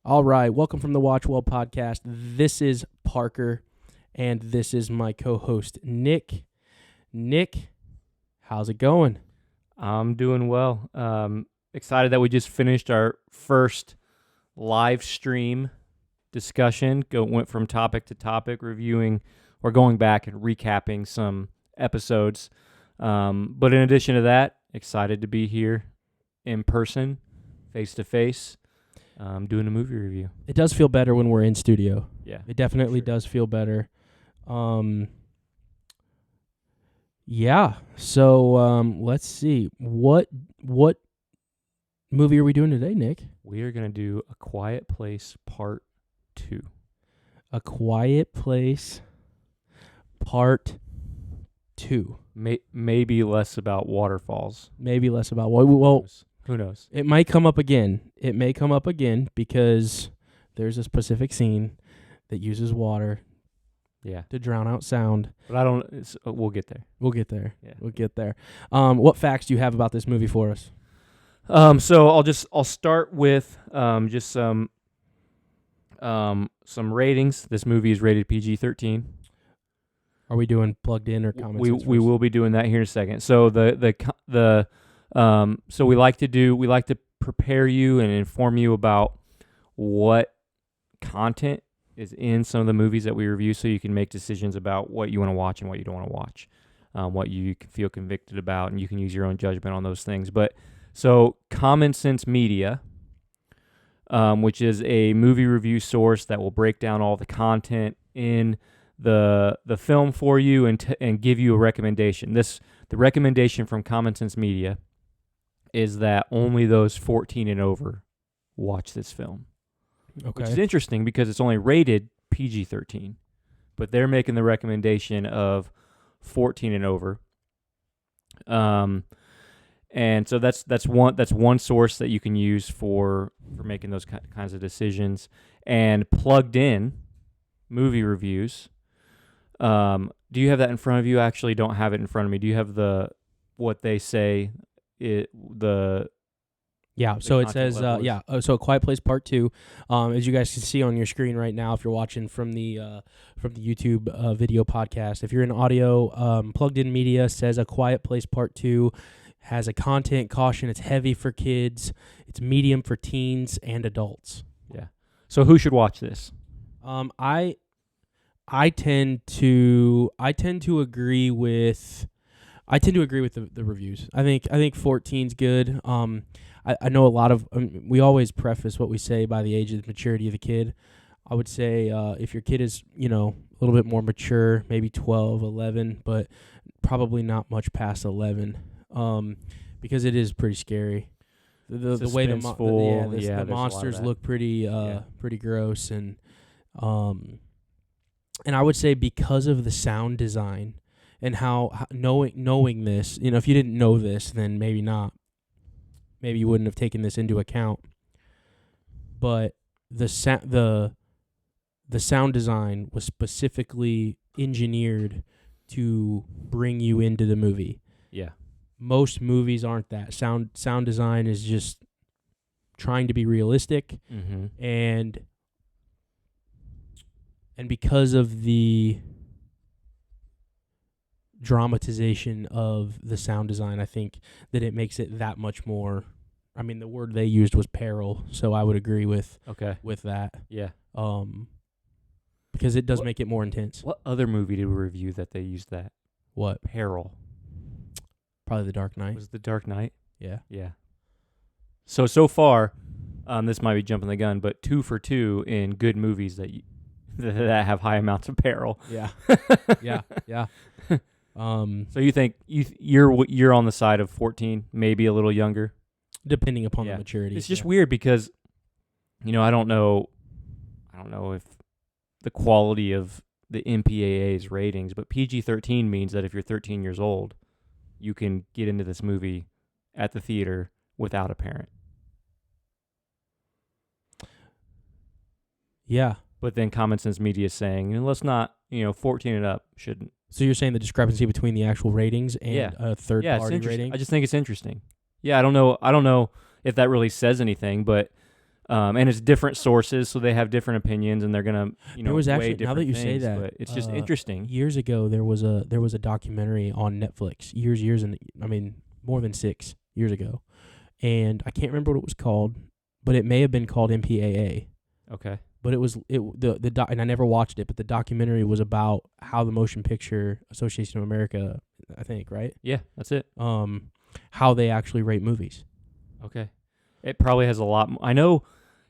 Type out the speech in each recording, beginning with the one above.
All right, welcome from the WatchWell Podcast. This is Parker, and this is my co-host, Nick. Nick, how's it going? I'm doing well. Excited that we just finished our first live stream discussion. Went from topic to topic, reviewing or going back and recapping some episodes. But in addition to that, excited to be here in person, face to face. Doing a movie review. It does feel better when we're in studio. Yeah, It definitely does feel better. Yeah. So let's see. What movie are we doing today, Nick? we are going to do A Quiet Place Part 2. A Quiet Place Part 2. Maybe less about waterfalls. Maybe less about well. Who knows? It might come up again. It may come up again because there's a specific scene that uses water Yeah, to drown out sound. but I don't. We'll get there. We'll get there. Yeah. We'll get there. What facts do you have about this movie for us? So I'll start with just some ratings. This movie is rated PG-13. Are we doing plugged in or comments? We will be doing that here in a second. So so we like to prepare you and inform you about what content is in some of the movies that we review, so you can make decisions about what you want to watch and what you don't want to watch, what you can feel convicted about, and you can use your own judgment on those things. But so Common Sense Media, which is a movie review source that will break down all the content in the film for you and give you a recommendation. The recommendation from Common Sense Media is that only those 14 and over watch this film. Okay. Which is interesting because it's only rated PG-13, but they're making the recommendation of 14 and over. And so that's one source that you can use for making those kinds of decisions. And Plugged In movie reviews. Do you have that in front of you? I actually don't have it in front of me. Do you have what they say? Yeah, so it says, so A Quiet Place Part 2, as you guys can see on your screen right now, if you're watching from the YouTube video podcast, if you're in audio, Plugged In Media says A Quiet Place Part 2 has a content caution. It's heavy for kids. It's medium for teens and adults. Yeah. So who should watch this? I tend to agree with the reviews. I think 14's good. I know a lot of we always preface what we say by the age of maturity of the kid. I would say if your kid is, a little bit more mature, maybe 12, 11, but probably not much past 11, because it is pretty scary. The way the monsters look pretty gross, and I would say because of the sound design and how knowing this, if you didn't know this, then maybe not. Maybe you wouldn't have taken this into account. But the sound design was specifically engineered to bring you into the movie. Yeah. Most movies aren't that. Sound design is just trying to be realistic, and because of the dramatization of the sound design, I think that it makes it that much more. I mean, the word they used was peril, so I would agree with that. Yeah. Because it does make it more intense. What other movie did we review that they used that? What? Peril. Probably The Dark Knight. Was it The Dark Knight? Yeah. Yeah. So far, this might be jumping the gun, but 2 for 2 in good movies that have high amounts of peril. Yeah. Yeah. So you think you're on the side of 14, maybe a little younger, depending upon the maturity. It's just weird because, I don't know if the quality of the MPAA's ratings, but PG-13 means that if you're 13 years old, you can get into this movie at the theater without a parent. Yeah. But then Common Sense Media is saying, let's not, 14 and up shouldn't. So you're saying the discrepancy between the actual ratings and a third-party rating? I just think it's interesting. Yeah, I don't know if that really says anything, but And it's different sources, so they have different opinions, and they're gonna, There was weigh actually, now different that you things, say that, but it's just interesting. years ago there was a documentary on Netflix. More than 6 years ago, and I can't remember what it was called, but it may have been called MPAA. Okay. But it was and I never watched it, but the documentary was about how the Motion Picture Association of America, I think, right? Yeah, that's it. How they actually rate movies. Okay. It probably has a lot. I know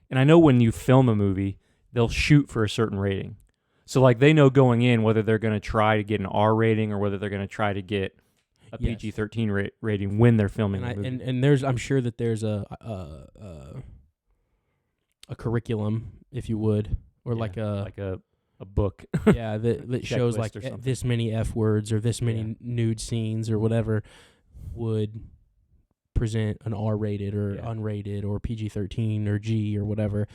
when you film a movie, they'll shoot for a certain rating. So like they know going in whether they're going to try to get an R rating or whether they're going to try to get a Yes. PG-13 rating when they're filming the movie. And there's, I'm sure that there's a curriculum, if you would, or Yeah, like a book. yeah, that shows Checklist like or something. this many F words or this many Yeah. nude scenes or whatever would present an R-rated or Yeah. unrated or PG-13 or G or whatever.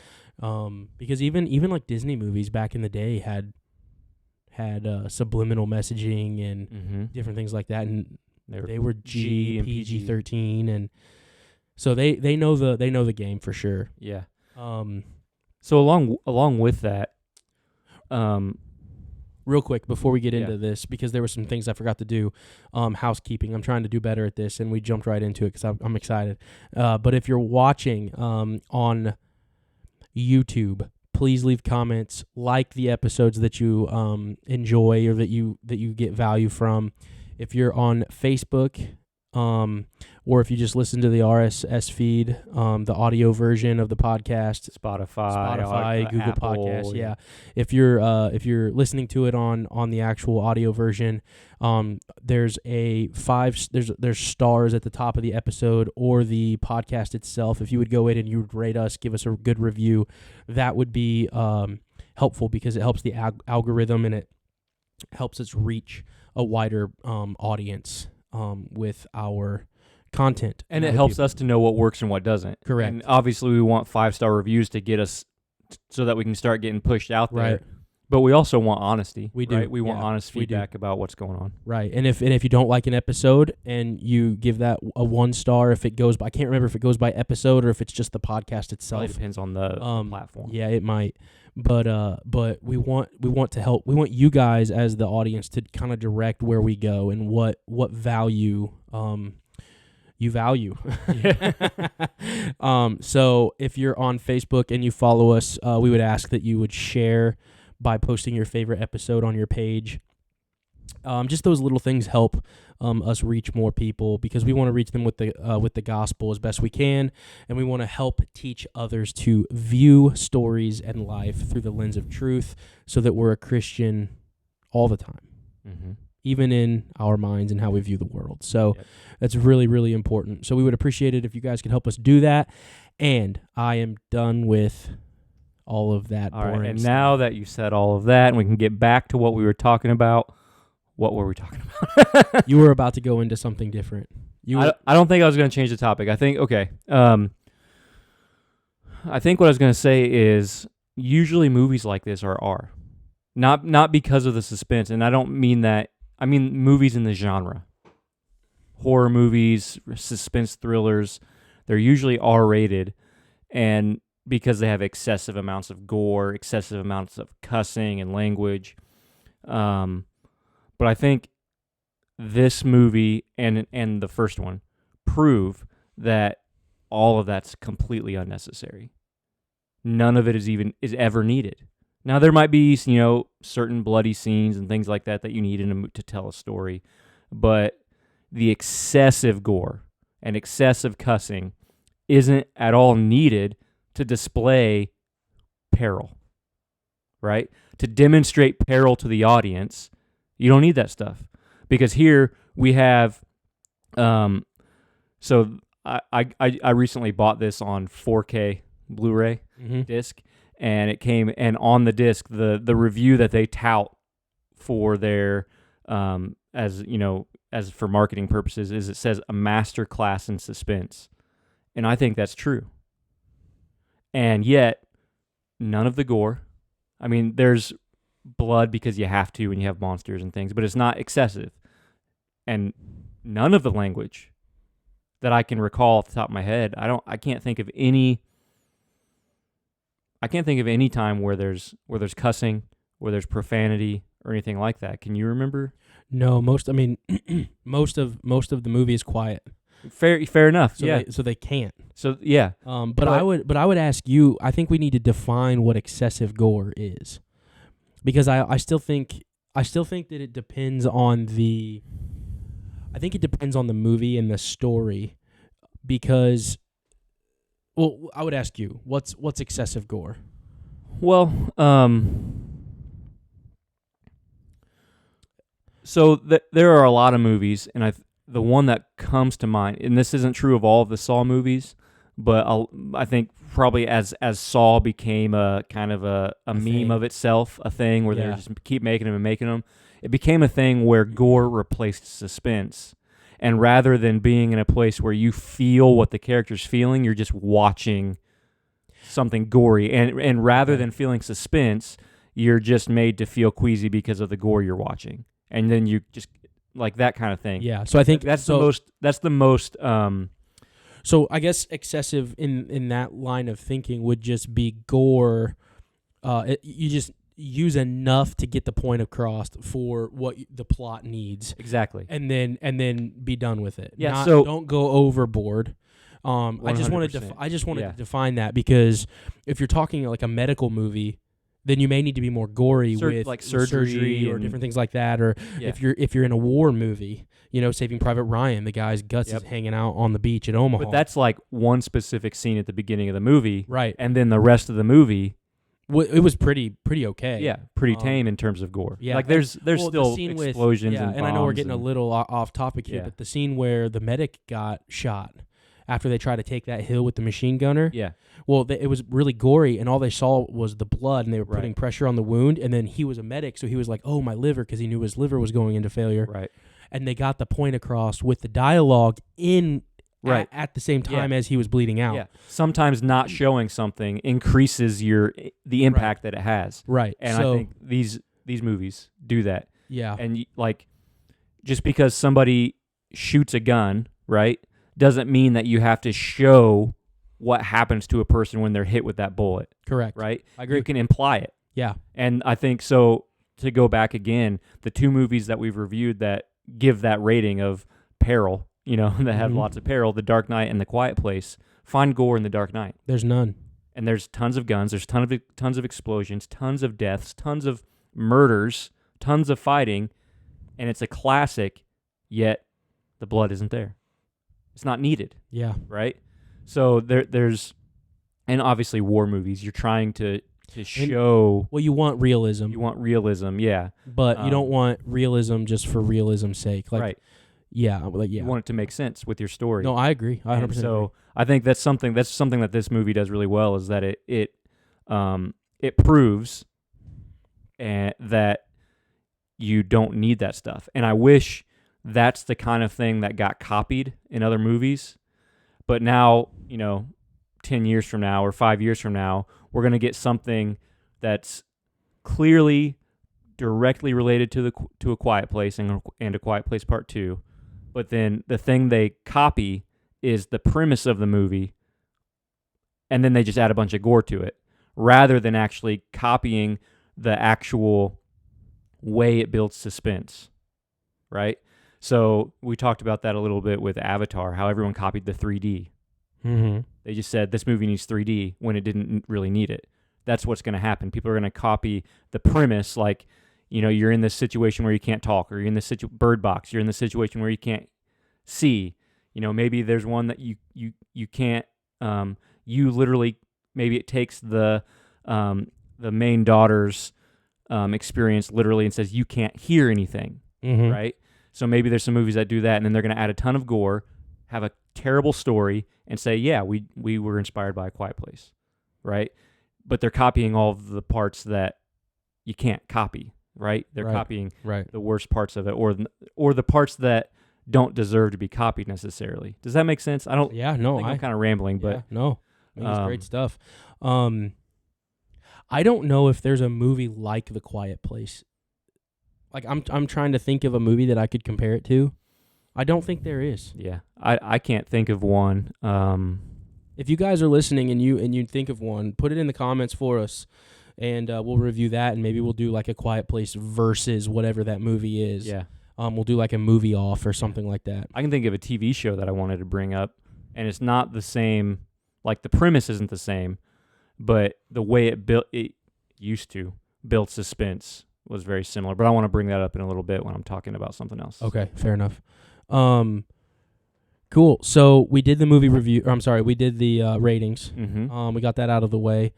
Because even like Disney movies back in the day had subliminal messaging and Mm-hmm. different things like that, and they were G, G and PG-13, and so they know the game for sure. Yeah. So along with that, real quick before we get Yeah. into this, because there were some things I forgot to do, housekeeping. I'm trying to do better at this, and we jumped right into it because I'm excited. But if you're watching on YouTube, please leave comments, like the episodes that you enjoy or that you get value from. If you're on Facebook, or if you just listen to the RSS feed, the audio version of the podcast, Spotify, Google Apple, Podcasts, yeah. If you're listening to it on the actual audio version, there's there's stars at the top of the episode or the podcast itself. If you would go in and you would rate us, give us a good review, that would be helpful because it helps the algorithm and it helps us reach a wider audience with our content. And it helps us to know what works and what doesn't. Correct. And obviously we want 5-star reviews to get us so that we can start getting pushed out there. Right. But we also want honesty. We do. Right? We want Yeah, honest we do. feedback about what's going on. Right. And if you don't like an episode and you give that a 1 star, if it goes by, I can't remember if it goes by episode or if it's just the podcast itself. Probably depends on the platform. Yeah, it might. But we want to help. We want you guys as the audience to kind of direct where we go and what value you value. So if you're on Facebook and you follow us, we would ask that you would share by posting your favorite episode on your page. Just those little things help us reach more people because we want to reach them with the gospel as best we can, and we want to help teach others to view stories and life through the lens of truth, so that we're a Christian all the time, Mm-hmm. even in our minds and how we view the world. So Yep. that's really, really important. So we would appreciate it if you guys could help us do that. And I am done with all of that. All right. boring And stuff. now that you said all of that and we can get back to what we were talking about, what were we talking about? You were about to go into something different. I don't think I was going to change the topic. I think, okay. I think what I was going to say is usually movies like this are R. Not because of the suspense, and I don't mean that. I mean movies in the genre. Horror movies, suspense thrillers, they're usually R-rated, and because they have excessive amounts of gore, excessive amounts of cussing and language. But I think this movie and the first one prove that all of that's completely unnecessary. None of it is ever needed. Now there might be, certain bloody scenes and things like that you need to tell a story, but the excessive gore and excessive cussing isn't at all needed to display peril, right? To demonstrate peril to the audience, you don't need that stuff. Because here we have, so I recently bought this on 4K Blu-ray disc, and it came, and on the disc, the review that they tout for their, as for marketing purposes, is it says a master class in suspense. And I think that's true. And yet, none of the gore. I mean, there's blood because you have to when you have monsters and things, but it's not excessive. And none of the language that I can recall off the top of my head, I can't think of any I can't think of any time where there's cussing, where there's profanity or anything like that. Can you remember? No, most most of the movie is quiet. Fair enough. So yeah. so they can't. So yeah. But I would ask you. I think we need to define what excessive gore is, because I still think that it depends on the. I think it depends on the movie and the story, because. Well, I would ask you, what's excessive gore? Well, so there are a lot of movies, and the one that comes to mind, and this isn't true of all of the Saw movies, but I think probably as Saw became a kind of a meme thing. of itself, a thing where Yeah. they just keep making them and making them, it became a thing where gore replaced suspense. And rather than being in a place where you feel what the character's feeling, you're just watching something gory. And rather than feeling suspense, you're just made to feel queasy because of the gore you're watching. And then you just like that kind of thing. Yeah. So I think that's the most. So I guess excessive in that line of thinking would just be gore. You just use enough to get the point across for what the plot needs. Exactly. And then be done with it. Yeah. So don't go overboard. I just wanted 100%. to define that, because if you're talking like a medical movie, then you may need to be more gory with like surgery or different things like that. Or if you're in a war movie, Saving Private Ryan, the guy's guts is hanging out on the beach at Omaha. But that's like one specific scene at the beginning of the movie, right? And then the rest of the movie. It was pretty okay. Yeah, pretty tame in terms of gore. Yeah, like there's still the scene explosions with, and I know we're getting a little off topic here, Yeah. but the scene where the medic got shot after they tried to take that hill with the machine gunner. Yeah. Well, it was really gory, and all they saw was the blood, and they were putting Right. pressure on the wound, and then he was a medic, so he was like, "Oh, my liver," because he knew his liver was going into failure. Right. And they got the point across with the dialogue Right. at the same time as he was bleeding out. Yeah. Sometimes not showing something increases the impact that it has. Right. And so, I think these movies do that. yeah. And like just because somebody shoots a gun, right, doesn't mean that you have to show what happens to a person when they're hit with that bullet. Correct. Right? I agree. You can imply it. Yeah. And I think so, to go back again, the two movies that we've reviewed that give that rating of peril, that have lots of peril, The Dark Knight and The Quiet Place, find gore in The Dark Knight. There's none. And there's tons of guns, there's tons of explosions, tons of deaths, tons of murders, tons of fighting, and it's a classic, yet the blood isn't there. It's not needed. Yeah. Right? So there's, and obviously war movies, you're trying to show. Well, you want realism. You want realism, yeah. But you don't want realism just for realism's sake. Like, right. Yeah. You want it to make sense with your story. No, I agree. 100% And so agree. I think that's something that this movie does really well, is that it proves that you don't need that stuff. And I wish that's the kind of thing that got copied in other movies. But now, 10 years from now or 5 years from now, we're going to get something that's clearly directly related to A Quiet Place and A Quiet Place Part 2. But then the thing they copy is the premise of the movie, and then they just add a bunch of gore to it, rather than actually copying the actual way it builds suspense, right? So we talked about that a little bit with Avatar, how everyone copied the 3D. Mm-hmm. They just said this movie needs 3D when it didn't really need it. That's what's going to happen. People are going to copy the premise, like, you're in this situation where you can't talk, or you're in this Bird Box, you're in this situation where you can't see. Maybe there's one that you can't. You literally, maybe it takes the main daughter's experience literally and says you can't hear anything, right? So maybe there's some movies that do that, and then they're going to add a ton of gore, have a terrible story, and say, yeah, we were inspired by A Quiet Place, right? But they're copying all of the parts that you can't copy, right? They're copying the worst parts of it, or the parts that don't deserve to be copied necessarily. Does that make sense? I don't. Yeah, no, I'm kind of rambling, but no, it's great stuff. I don't know if there's a movie like The Quiet Place. Like I'm trying to think of a movie that I could compare it to. I don't think there is. Yeah, I can't think of one. If you guys are listening and you think of one, put it in the comments for us, and we'll review that, and maybe we'll do like A Quiet Place versus whatever that movie is. Yeah. We'll do like a movie off or something like that. I can think of a TV show that I wanted to bring up, and it's not the same. Like the premise isn't the same, but the way it used to build suspense was very similar. But I want to bring that up in a little bit when I'm talking about something else. Okay, fair enough. Cool. So we did the movie review. Or I'm sorry, we did the ratings. Mm-hmm. We got that out of the way.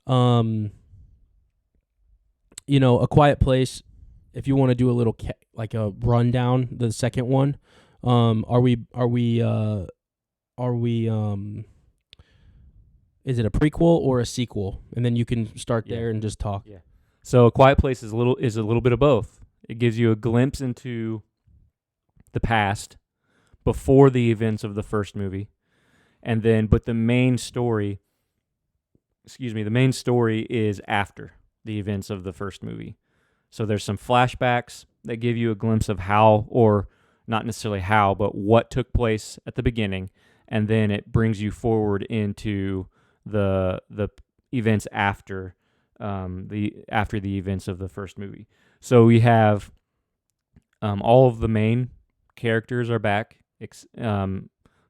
A Quiet Place. If you want to do a little like a rundown, the second one, is it a prequel or a sequel? And then you can start there and just talk. Yeah. So A Quiet Place is a little bit of both. It gives you a glimpse into the past before the events of the first movie, but the main story is after the events of the first movie. So there's some flashbacks that give you a glimpse of how, or not necessarily how, but what took place at the beginning, and then it brings you forward into the events after the events of the first movie. So we have all of the main characters are back.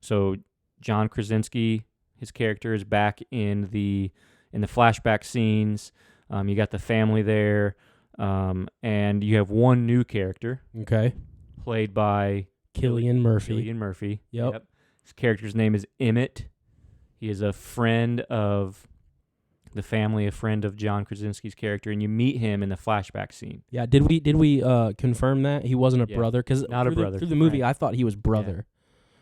So John Krasinski, his character is back in the flashback scenes. You got the family there, and you have one new character. Okay. Played by Cillian Murphy. Yep. His character's name is Emmett. He is a friend of the family, a friend of John Krasinski's character, and you meet him in the flashback scene. Yeah, did we confirm that he wasn't a brother? Because not a brother. Through the movie, I thought he was brother.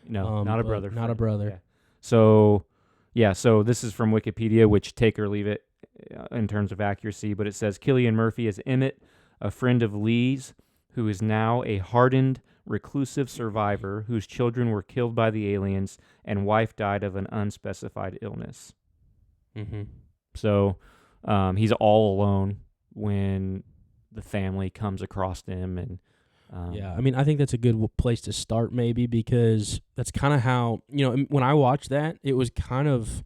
Yeah. No, not a brother. Not a brother. Yeah. So this is from Wikipedia, which take or leave it in terms of accuracy, but it says Cillian Murphy is Emmett, a friend of Lee's, who is now a hardened, reclusive survivor whose children were killed by the aliens and wife died of an unspecified illness. Mm-hmm. So he's all alone when the family comes across him. And I mean, I think that's a good place to start maybe, because that's kind of how, when I watched that, it was kind of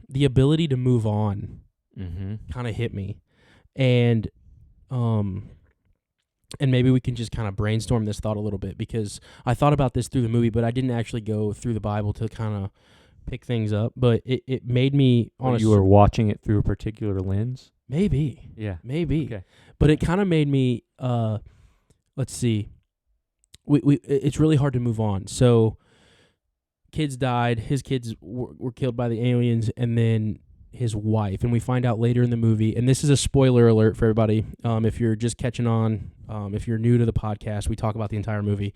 the ability to move on kind of hit me. And maybe we can just kind of brainstorm this thought a little bit, because I thought about this through the movie, but I didn't actually go through the Bible to kind of pick things up. But it made me you were watching it through a particular lens? Maybe. Yeah. Maybe. Okay. But it kind of made me, let's see. It's really hard to move on. So kids died. His kids were killed by the aliens, and then his wife. And we find out later in the movie, and this is a spoiler alert for everybody, if you're just catching on, if you're new to the podcast, we talk about the entire movie.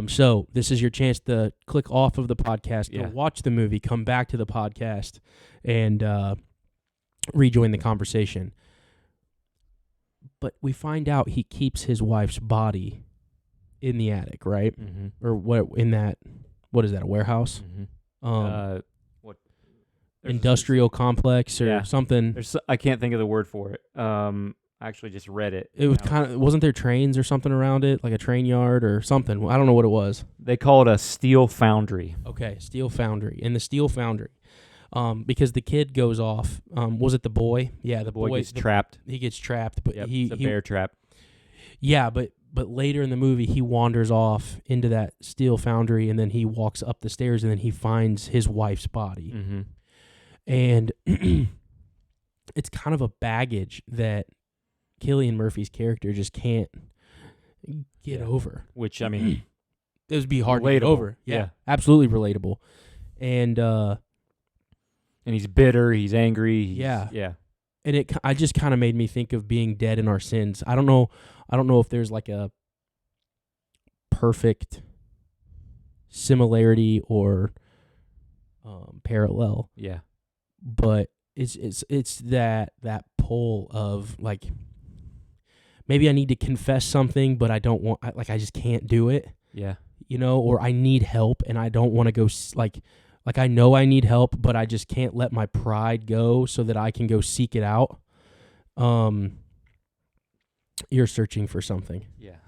So this is your chance to click off of the podcast, go watch the movie, come back to the podcast, and rejoin the conversation. But we find out he keeps his wife's body in the attic, right? Mm-hmm. Or what is that, a warehouse? Mm-hmm. Industrial complex or something. I can't think of the word for it. I actually just read it. It was wasn't there trains or something around it, like a train yard or something? I don't know what it was. They call it a steel foundry. Okay, steel foundry. In the steel foundry, because the kid goes off. Was it the boy? Yeah, the boy gets trapped. He gets trapped, but it's a bear trap. Yeah, but later in the movie, he wanders off into that steel foundry, and then he walks up the stairs, and then he finds his wife's body. Mm-hmm. And it's kind of a baggage that Cillian Murphy's character just can't get over. Which, I mean, it would be hard to get over. Yeah, absolutely relatable. And he's bitter. He's angry. Yeah. And I just kind of made me think of being dead in our sins. I don't know if there's like a perfect similarity or parallel. Yeah. But it's that pull of like, maybe I need to confess something, but I don't want, I just can't do it. Yeah. Or I need help and I don't want to go like I know I need help, but I just can't let my pride go so that I can go seek it out. You're searching for something. Yeah.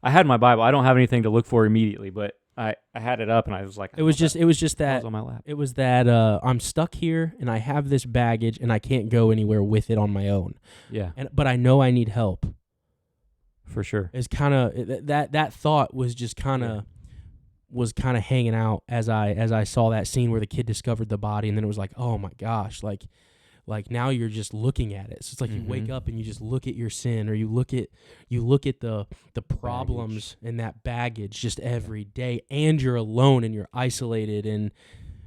I had my Bible. I don't have anything to look for immediately, but I had it up and I was like, It was just that that was on my lap. it was that I'm stuck here and I have this baggage and I can't go anywhere with it on my own. Yeah, But I know I need help. for sure. Is kind of that thought was just kind of hanging out as I saw that scene where the kid discovered the body, and then it was like, oh my gosh, like now you're just looking at it. So it's like you wake up and you just look at your sin, or you look at the problems and that baggage just every day, and you're alone and you're isolated, and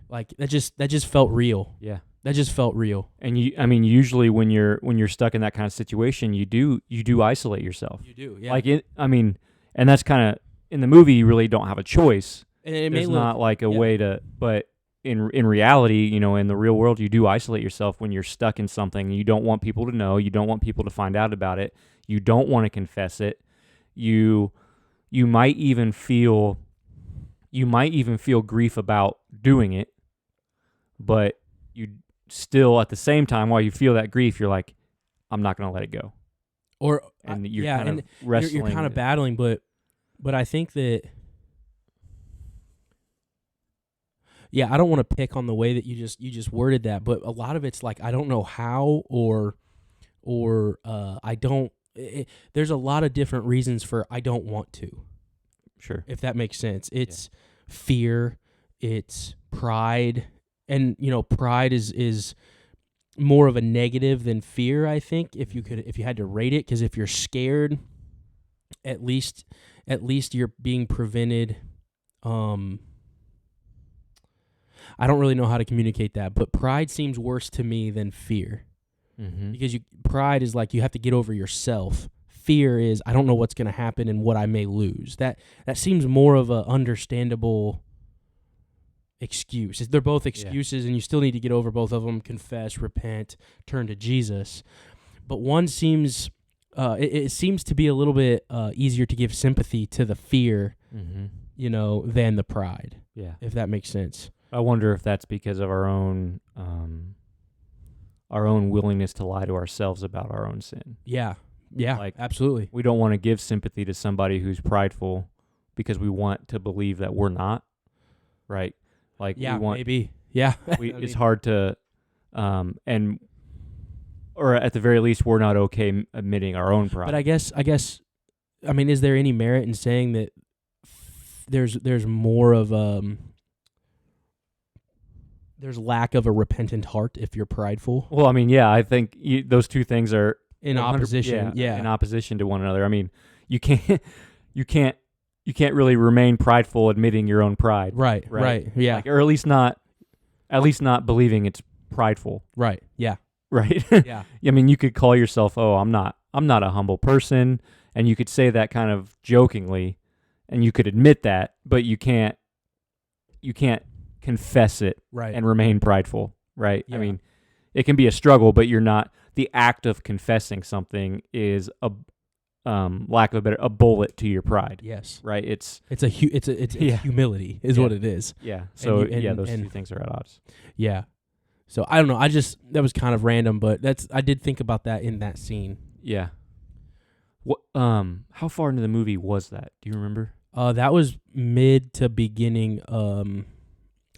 like that just felt real. Yeah. That just felt real. And usually when you're stuck in that kind of situation, you do isolate yourself. You do, yeah. And that's kind of in the movie. You really don't have a choice. And it There's may not look, like a way to, but in reality, in the real world, you do isolate yourself when you're stuck in something. You don't want people to know. You don't want people to find out about it. You don't want to confess it. You might even feel grief about doing it, but you still, at the same time, while you feel that grief, you're like, I'm not going to let it go. And you're kind of wrestling. You're kind of battling, but I think that, I don't want to pick on the way that you just worded that, but a lot of it's like, I don't know how, or I don't. There's a lot of different reasons for I don't want to. Sure. If that makes sense. It's fear, it's pride, and pride is more of a negative than fear, I think, if you had to rate it, because if you're scared, at least you're being prevented. I don't really know how to communicate that, but pride seems worse to me than fear. Mm-hmm. Because pride is like you have to get over yourself. Fear is I don't know what's going to happen and what I may lose. That seems more of a understandable excuse. They're both excuses, and you still need to get over both of them. Confess, repent, turn to Jesus. But one seems it seems to be a little bit easier to give sympathy to the fear, than the pride. Yeah, if that makes sense. I wonder if that's because of our own willingness to lie to ourselves about our own sin. Yeah, absolutely. We don't want to give sympathy to somebody who's prideful because we want to believe that we're not, right? Like, maybe. Yeah. It's hard to, or at the very least, we're not okay admitting our own pride. But I guess, is there any merit in saying that there's more of there's lack of a repentant heart if you're prideful? Well, I think those two things are in opposition. Yeah, in opposition to one another. You can't really remain prideful admitting your own pride. Right. Yeah. Or at least not believing it's prideful. Right. Yeah. Right. Yeah. You could call yourself, I'm not a humble person, and you could say that kind of jokingly, and you could admit that, but you can't confess it and remain prideful, right? Yeah. It can be a struggle, but you're not. The act of confessing something is a lack of a better, a bullet to your pride. Yes, right. It's humility is what it is. Yeah. So those two things are at odds. Yeah. So I don't know. That was kind of random, but I did think about that in that scene. Yeah. What? How far into the movie was that? Do you remember? That was mid to beginning.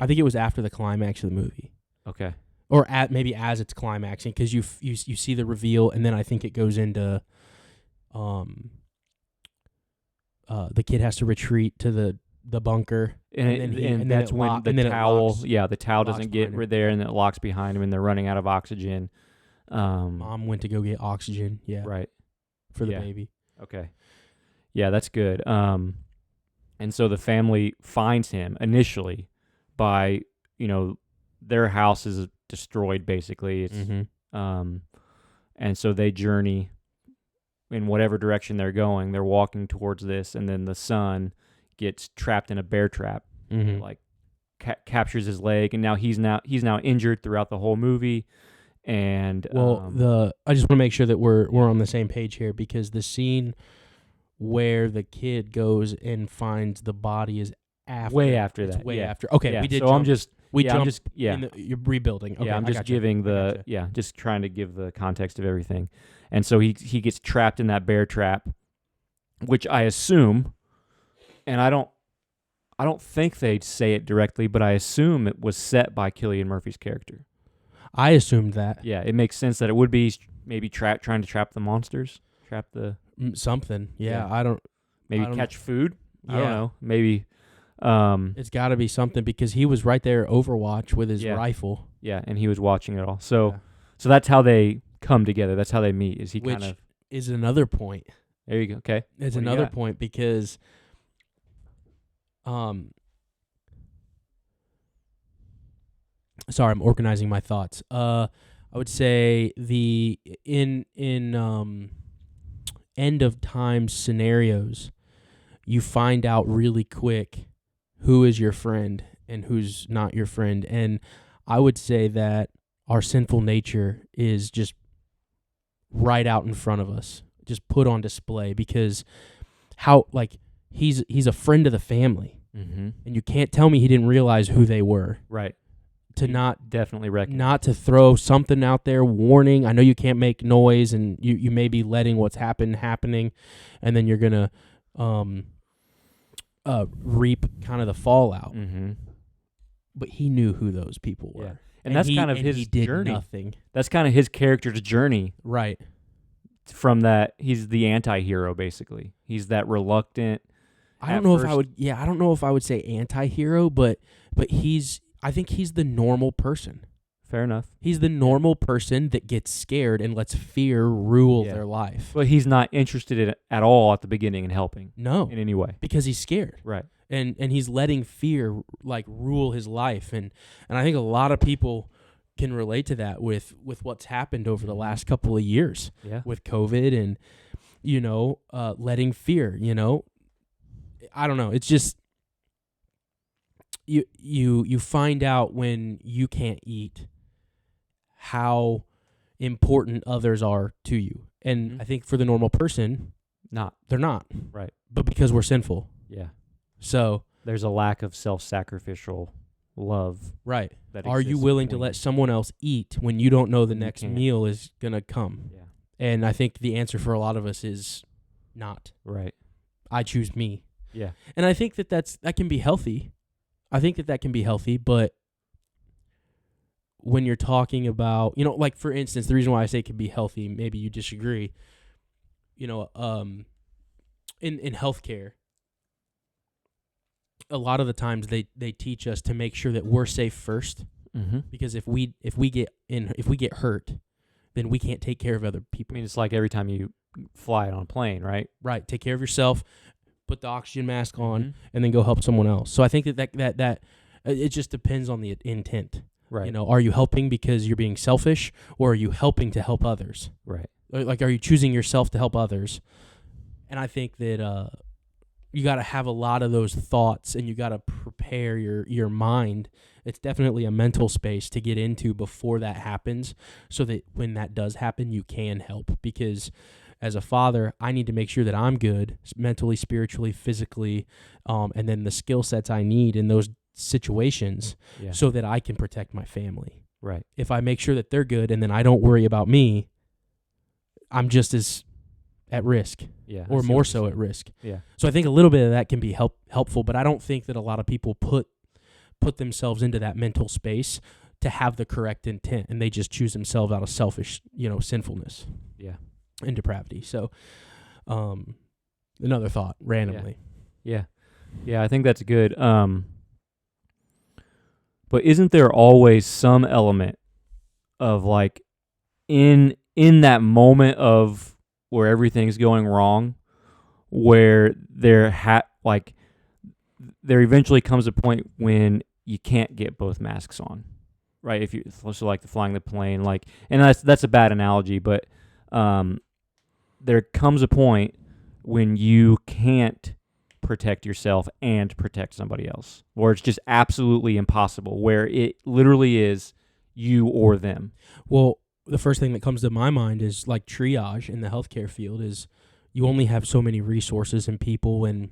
I think it was after the climax of the movie. Okay. Or maybe as it's climaxing, because you see the reveal, and then I think it goes into, the kid has to retreat to the bunker, and that's when the towel, the towel doesn't get there, and it locks behind him, and they're running out of oxygen. Mom went to go get oxygen. Yeah. Right. For the baby. Okay. Yeah, that's good. And so the family finds him initially by, their house is destroyed basically. It's and so they journey in whatever direction they're going. They're walking towards this, and then the son gets trapped in a bear trap, like captures his leg, and now he's now injured throughout the whole movie. And I just want to make sure that we're on the same page here, because the scene where the kid goes and finds the body is way after that. After. Okay, we did. So you're rebuilding. Okay, I'm just giving just trying to give the context of everything. And so he gets trapped in that bear trap, which I assume, and I don't I don't think they'd say it directly, but I assume it was set by Cillian Murphy's character. I assumed that. Yeah, it makes sense that it would be maybe trying to trap the monsters, trap the Something. Yeah, Yeah. Maybe I don't catch food. I Yeah. don't know. Maybe. It's got to be something because he was right there at Overwatch with his Yeah. rifle. Yeah, and he was watching it all. So Yeah. so that's how they come together. That's how they meet. Is he Which kind of is another point. there? You go. Okay. It's What do you another got? point because, sorry, I'm organizing my thoughts. I would say the in end of time scenarios, you find out really quick who is your friend and who's not your friend. And I would say that our sinful nature is just right out in front of us, just put on display because he's a friend of the family. Mm-hmm. And you can't tell me he didn't realize who they were. Right. To He not definitely reckon. not to throw something out there, warning. I know you can't make noise, and you may be letting what's happening, and then you're gonna reap kind of the fallout. Mm-hmm. But he knew who those people were, Yeah. And that's kind of his he did journey. nothing. That's kind of his character's journey. Right. From that, he's the anti-hero, basically. He's that reluctant. I don't know if I would say anti-hero, but I think he's the normal person. Fair enough. He's the normal person that gets scared and lets fear rule Yeah. their life. But he's not interested in it at all at the beginning in helping No, in any way. because he's scared. Right. And he's letting fear rule his life. And I think a lot of people can relate to that with what's happened over the last couple of years Yeah. with COVID and, letting fear, I don't know. It's just, you find out when you can't eat how important others are to you. And I think for the normal person, they're not. Right. But because we're sinful. Yeah. So There's a lack of self-sacrificial love. right. That Are you exists willing to between let someone else eat when you don't know the You next can't. meal is going to come? Yeah. And I think the answer for a lot of us is not. Right. I choose me. Yeah. And I think that can be healthy. I think that can be healthy, but when you're talking about, for instance, the reason why I say it can be healthy, maybe you disagree, in healthcare, a lot of the times they teach us to make sure that we're safe first, Mm-hmm. because if we get hurt, then we can't take care of other I people. mean, it's like every time you fly on a plane, right? Right. Take care of yourself, put the oxygen mask on, Mhm. and then go help someone else. So I think that it just depends on the intent. Right. Are you helping because you're being selfish, or are you helping to help others? Right. Like, are you choosing yourself to help others? And I think that you got to have a lot of those thoughts, and you got to prepare your mind. It's definitely a mental space to get into before that happens, so that when that does happen, you can help. Because as a father, I need to make sure that I'm good mentally, spiritually, physically, and then the skill sets I need in those situations Yeah. so that I can protect my family. Right. If I make sure that they're good and then I don't worry about me, I'm just as at risk, Yeah. or more so at risk. Yeah. So I think a little bit of that can be helpful, but I don't think that a lot of people put themselves into that mental space to have the correct intent, and they just choose themselves out of selfish, sinfulness. Yeah. And depravity. So, another thought randomly. Yeah. Yeah, I think that's good. But isn't there always some element of like in that moment of where everything's going wrong, where there eventually comes a point when you can't get both masks on, right? If you so like the flying the plane, and that's a bad analogy, but there comes a point when you can't protect yourself and protect somebody else, or it's just absolutely impossible, where it literally is you or them. Well, the first thing that comes to my mind is like triage in the healthcare field is you only have so many resources and people and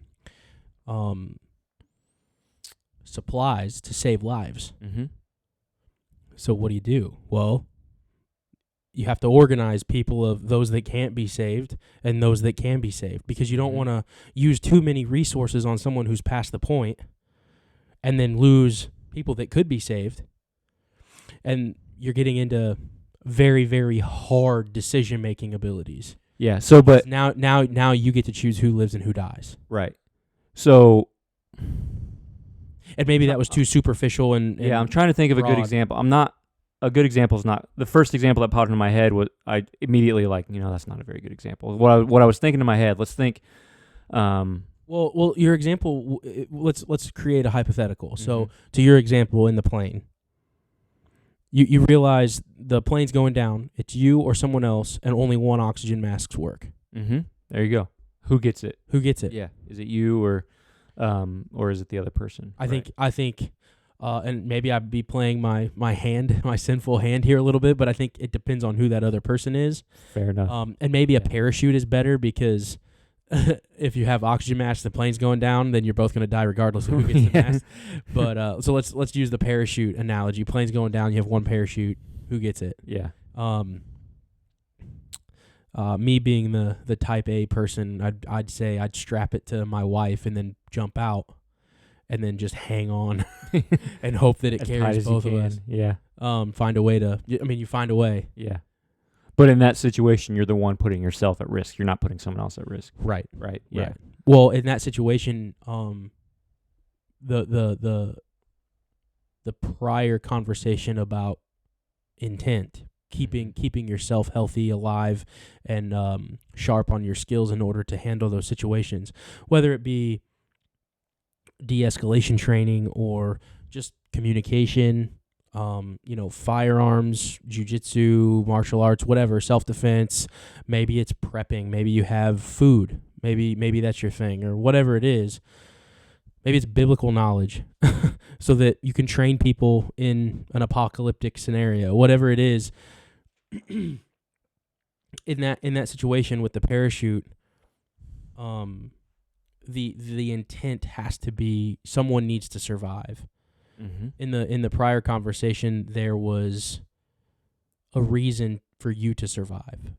supplies to save lives. Mm-hmm. So what do? Well, you have to organize people of those that can't be saved and those that can be saved, because you don't want to use too many resources on someone who's past the point and then lose people that could be saved. And you're getting into very, very hard decision-making abilities. Yeah. So, but now you get to choose who lives and who dies. right. So, And maybe that was too superficial and yeah, I'm trying to think of a good broad. example. A good example is not the first example that popped into my head. Was I immediately like, that's not a very good example. What I was thinking in my head. Let's think. Well, your example. Let's create a hypothetical. So, to your example in the plane, you realize the plane's going down. It's you or someone else, and only one oxygen masks work. There you go. Who gets it? Who gets it? Yeah. Is it you or is it the other person? I think, and maybe I'd be playing my sinful hand here a little bit, but I think it depends on who that other person is. Fair enough. And maybe a parachute is better because if you have oxygen masks, the plane's going down, then you're both going to die regardless of who gets the mask. But so let's use the parachute analogy. Plane's going down, you have one parachute. Who gets it? Yeah. Me being the type A person, I'd say I'd strap it to my wife and then jump out, and then just hang on and hope that it carries both of us. Yeah. Find a way to. I mean, you find a way. Yeah. But in that situation, you're the one putting yourself at risk. You're not putting someone else at risk. Right. Right. Yeah. Right. Well, in that situation, the prior conversation about intent, keeping yourself healthy, alive, and sharp on your skills in order to handle those situations, whether it be de-escalation training or just communication, firearms, jiu-jitsu, martial arts, whatever, self-defense. Maybe it's prepping. Maybe you have food. Maybe that's your thing, or whatever it is. Maybe it's biblical knowledge so that you can train people in an apocalyptic scenario, whatever it is. In that situation with the parachute, the intent has to be someone needs to survive. In the prior conversation, there was a reason for you to survive.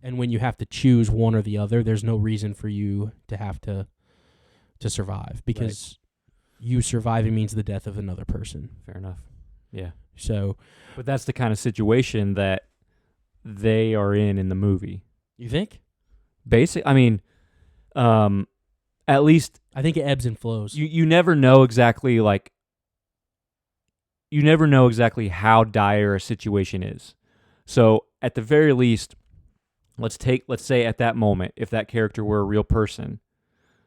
And when you have to choose one or the other, there's no reason for you to have to survive, because you surviving means the death of another person. Fair enough. Yeah. So, but that's the kind of situation that they are in the movie. You think? I mean, at least I think it ebbs and flows. You never know exactly how dire a situation is. So at the very least, let's say at that moment, if that character were a real person.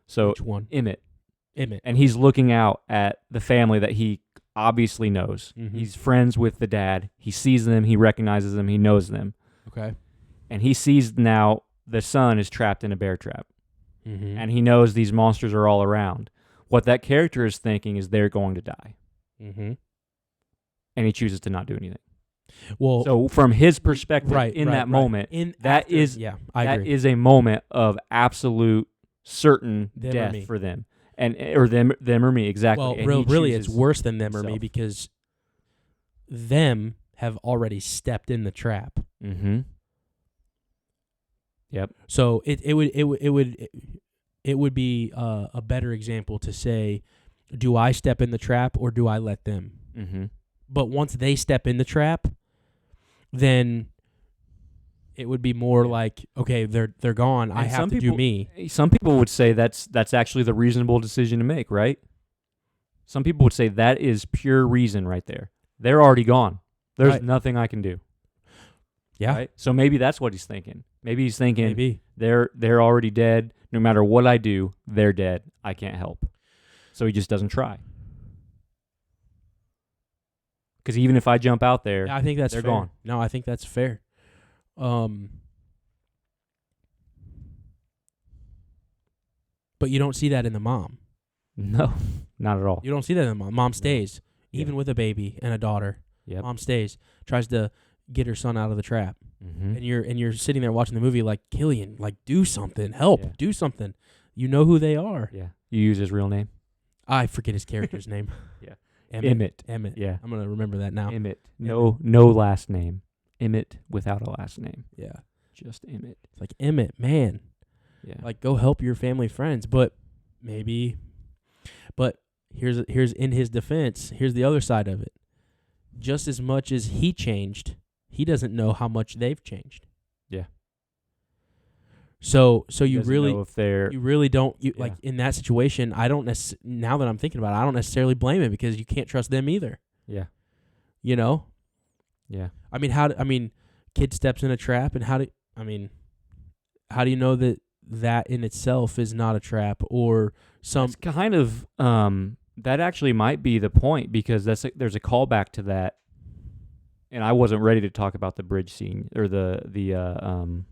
So which one? Emmett. Emmett. And he's looking out at the family that he obviously knows. He's friends with the dad. He sees them. He recognizes them. He knows them. Okay. And he sees now the son is trapped in a bear trap. And he knows these monsters are all around. What that character is thinking is they're going to die. And he chooses to not do anything. Well, so from his perspective, moment, I that agree. is a moment of absolute certain death for them, or them or me, exactly. Well, really, it's worse than them or me, because them have already stepped in the trap. Yep. So it would be a better example to say, do I step in the trap or do I let them? But once they step in the trap, then it would be more like, okay, they're gone. I have to do me. Some people would say that's actually the reasonable decision to make, right? Some people would say that is pure reason right there. They're already gone. There's nothing I can do. Yeah. Right? So maybe that's what he's thinking. Maybe he's thinking maybe they're already dead. No matter what I do, they're dead. I can't help. So he just doesn't try. Because even if I jump out there, I think they're gone. No, I think that's fair. But you don't see that in the mom. No, not at all. You don't see that in the mom. Mom stays, even with a baby and a daughter. Yep. Mom stays, tries to get her son out of the trap. And you're sitting there watching the movie like, Killian, like, do something, help, do something. You know who they are. Yeah. You use his real name? I forget his character's name. Yeah. Emmett. Yeah. I'm gonna remember that now. Emmett. No last name. Emmett without a last name. Yeah. Just Emmett. It's like, Emmett, man. Yeah. Like, go help your family friends. But here's in his defense, here's the other side of it. Just as much as he changed, he doesn't know how much they've changed. Yeah. So you Doesn't really know if they're you really don't Yeah. like in that situation. I don't now that I'm thinking about it, I don't necessarily blame him because you can't trust them either. Yeah. You know. Yeah. I mean, kid steps in a trap, and how do you know that in itself is not a trap or some? It's kind of that actually might be the point, because there's a callback to that, and I wasn't ready to talk about the bridge scene or the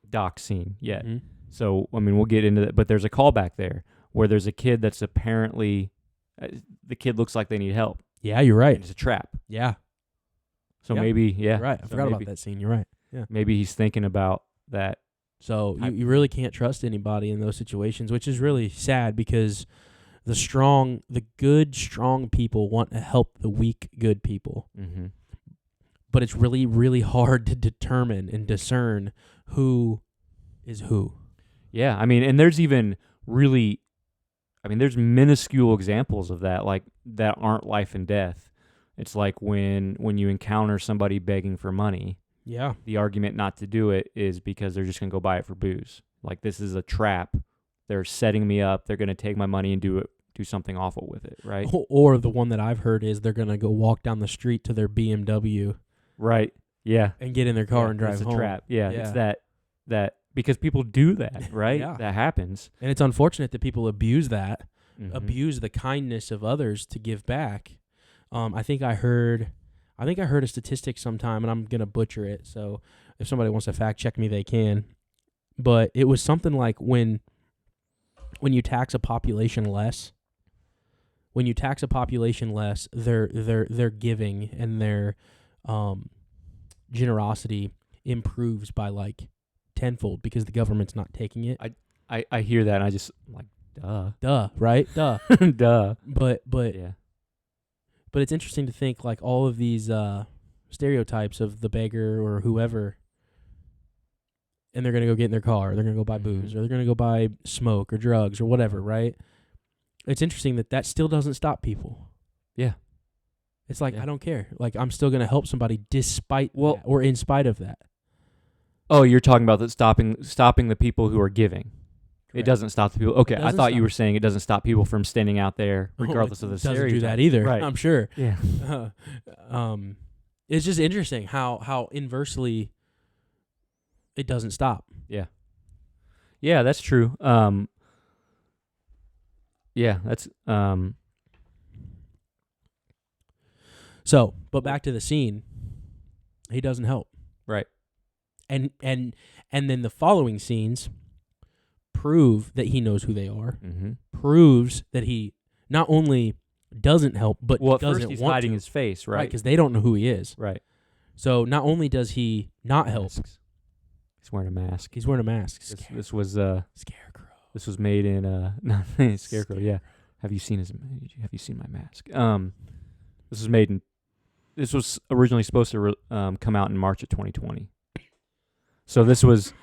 dock scene yet. Mhm. So I mean, we'll get into that, but there's a callback there where there's a kid that's apparently the kid looks like they need help. Yeah, you're right. It's a trap. Yeah, So Yeah. maybe you're right. I So forgot about maybe- that scene. You're right. Yeah. Maybe he's thinking about that. So I- you really can't trust anybody in those situations, which is really sad because the good, strong people want to help the weak, good people. Mm-hmm. But it's really, really hard to determine and discern who is who. Yeah, I mean, and there's even really, I mean, there's minuscule examples of that, like that aren't life and death. It's like when you encounter somebody begging for money, Yeah. the argument not to do it is because they're just going to go buy it for booze. Like, this is a trap. They're setting me up. They're going to take my money and do something awful with it, right? Or the one that I've heard is they're going to go walk down the street to their BMW Right. Yeah. and get in their car and drive it's home. a trap. Yeah, Yeah. it's that because people do that, right? Yeah. That happens. And it's unfortunate that people abuse that, Mhm. abuse the kindness of others to give back. I think I heard a statistic sometime, and I'm gonna butcher it. So if somebody wants to fact check me, they can. But it was something like when you tax a population less, their giving and their generosity improves by like tenfold because the government's not taking it. I hear that and I just like, Duh, right? Duh. duh. But Yeah. But it's interesting to think like all of these stereotypes of the beggar or whoever, and they're going to go get in their car, or they're going to go buy booze, or they're going to go buy smoke or drugs or whatever, right? It's interesting that still doesn't stop people. Yeah. It's like, Yeah. I don't care. Like, I'm still going to help somebody despite Well- that, or in spite of that. Oh, you're talking about that stopping the people who are giving. It Correct. doesn't stop the people. Okay, I doesn't thought you stop. were saying it doesn't stop people from standing out there regardless of the doesn't stereotype. do that either, Right. I'm sure. Yeah. It's just interesting how inversely it doesn't stop. Yeah, that's true. Yeah, that's So, but back to the scene, he doesn't help. right. And then the following scenes prove that he knows who they are. Mm-hmm. Proves that he not only doesn't help, but Well, at doesn't first he's want hiding to, his face, right? Because they don't know who he is. Right. So not only does he not help, Masks. He's wearing a mask. he's wearing a mask. This was Scarecrow. this was made in Scarecrow. Yeah. Have you seen my mask? This was originally supposed to come out in March of 2020. So this was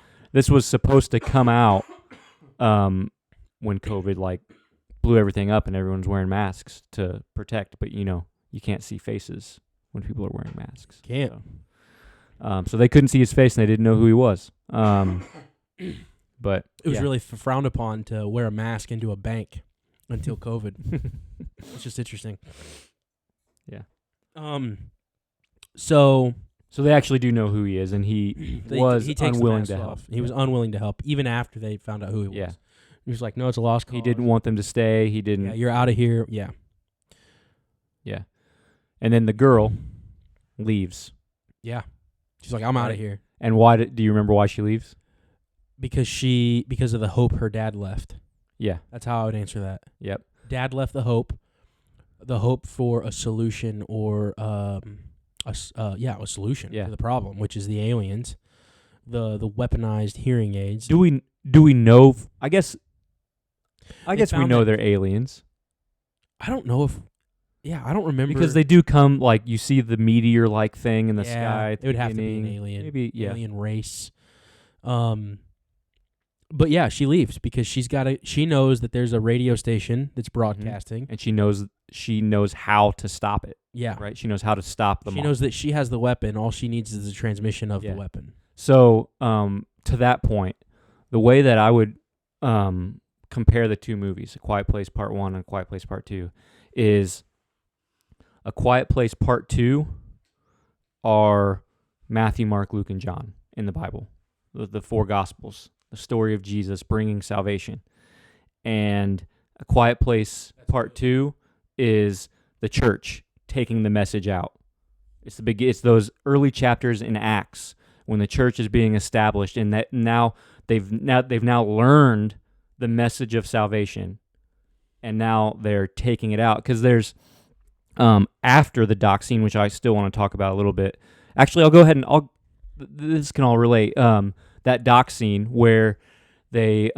supposed to come out when COVID like blew everything up and everyone's wearing masks to protect, but you can't see faces when people are wearing masks. Can't. So they couldn't see his face and they didn't know who he was. But It was yeah. really frowned upon to wear a mask into a bank until COVID. It's just interesting. Yeah. So So they actually do know who he is, and he was he takes the unwilling mask to help. off. He was unwilling to help even after they found out who he was. Yeah. He was like, "No, it's a lost cause. He didn't want them to stay. He didn't. Yeah, you're out of here." Yeah. Yeah. And then the girl leaves. Yeah. She's like, "I'm out Right. of here." And why do you remember why she leaves? Because of the hope her dad left. Yeah. That's how I would answer that. Yep. Dad left the hope for a solution or a solution Yeah. to the problem, which is the aliens, the weaponized hearing aids. Do we know? I guess we found know that- they're aliens I don't know if. Yeah, I don't remember because they do come. Like you see the meteor-like thing in the sky. At It would have to be an beginning. alien. Maybe yeah. Alien race. But yeah, she leaves because she knows that there's a radio station that's broadcasting. And she knows how to stop it. Yeah. Right? She knows how to stop the She monster. knows that she has the weapon. All she needs is the transmission of Yeah. the weapon. So, to that point, the way that I would compare the two movies, A Quiet Place Part 1 and A Quiet Place Part 2, is A Quiet Place Part 2 are Matthew, Mark, Luke, and John in the Bible, the four Gospels, the story of Jesus bringing salvation. And A Quiet Place Part 2 is the church taking the message out. It's those early chapters in Acts when the church is being established, and that they've now learned the message of salvation, and now they're taking it out, because there's after the dock scene, which I still want to talk about a little bit. Actually, I'll go ahead and this can all relate. That dock scene where the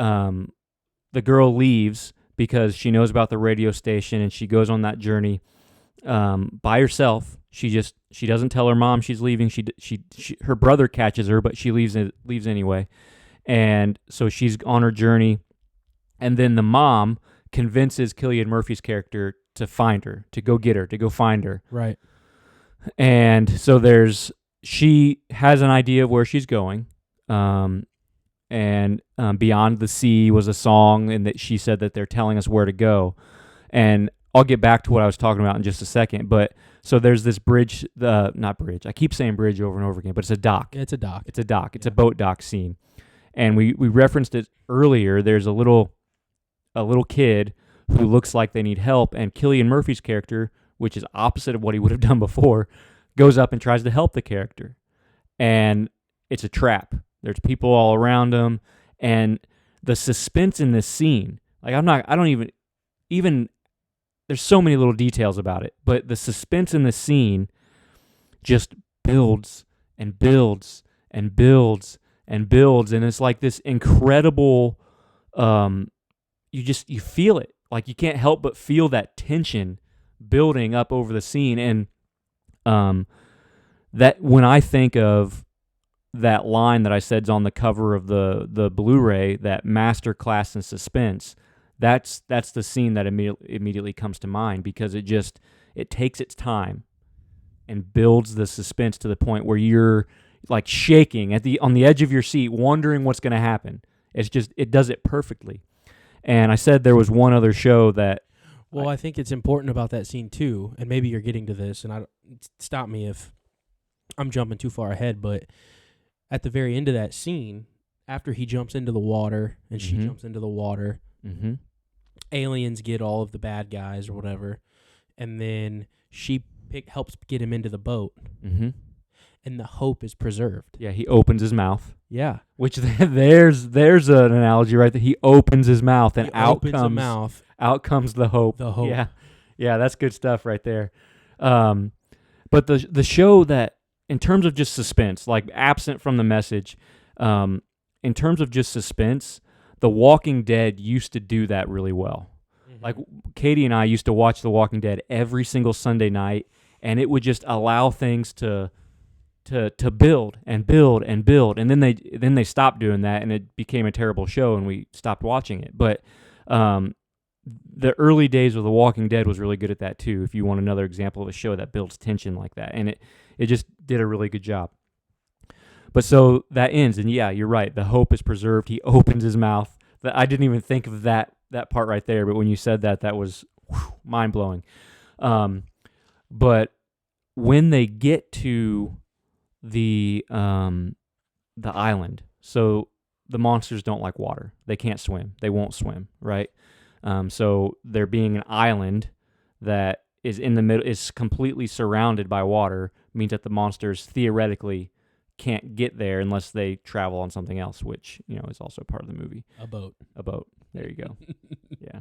girl leaves because she knows about the radio station, and she goes on that journey by herself. She doesn't tell her mom she's leaving. Her brother catches her, but she leaves anyway. And so she's on her journey, and then the mom convinces Cillian Murphy's character to find her, to go get her, to go find her. Right. And so she has an idea of where she's going. And Beyond the Sea was a song, and that she said that they're telling us where to go. And I'll get back to what I was talking about in just a second. But so there's this bridge, not bridge. I keep saying bridge over and over again, but it's a dock. It's a dock. It's a dock. It's a boat dock scene. And we referenced it earlier. There's a little kid who looks like they need help, and Cillian Murphy's character, which is opposite of what he would have done before, goes up and tries to help the character. And it's a trap. There's people all around him, and the suspense in this scene, like I don't even there's so many little details about it, but the suspense in the scene just builds and builds and builds and builds, and it's like this incredible you feel it. Like you can't help but feel that tension building up over the scene. And that when I think of that line that I said's on the cover of the Blu-ray, that master class in suspense, that's the scene that immediately comes to mind, because it takes its time and builds the suspense to the point where you're like shaking on the edge of your seat, wondering what's going to happen. It does it perfectly. And I said there was one other show that. Well, I think it's important about that scene too, and maybe you're getting to this, and stop me if I'm jumping too far ahead, but at the very end of that scene, after he jumps into the water and she jumps into the water, aliens get all of the bad guys or whatever, and then she helps get him into the boat, and the hope is preserved. Yeah, he opens his mouth. Yeah. Which there's an analogy right there. He opens his mouth, and out comes the hope. The hope. Yeah, that's good stuff right there. But the show that, in terms of just suspense, like absent from the message, in terms of just suspense, The Walking Dead used to do that really well. Like Katie and I used to watch The Walking Dead every single Sunday night, and it would just allow things to build and build and build, and then they stopped doing that, and it became a terrible show, and we stopped watching it. But the early days of The Walking Dead was really good at that too. If you want another example of a show that builds tension like that, and it just did a really good job. But so that ends, and yeah, you're right. The hope is preserved. He opens his mouth. I didn't even think of that part right there, but when you said that was mind blowing. But when they get to the island, so the monsters don't like water. They can't swim. They won't swim, right? So there being an island that is in the middle, is completely surrounded by water, means that the monsters theoretically can't get there unless they travel on something else, which is also part of the movie. A boat. There you go. Yeah,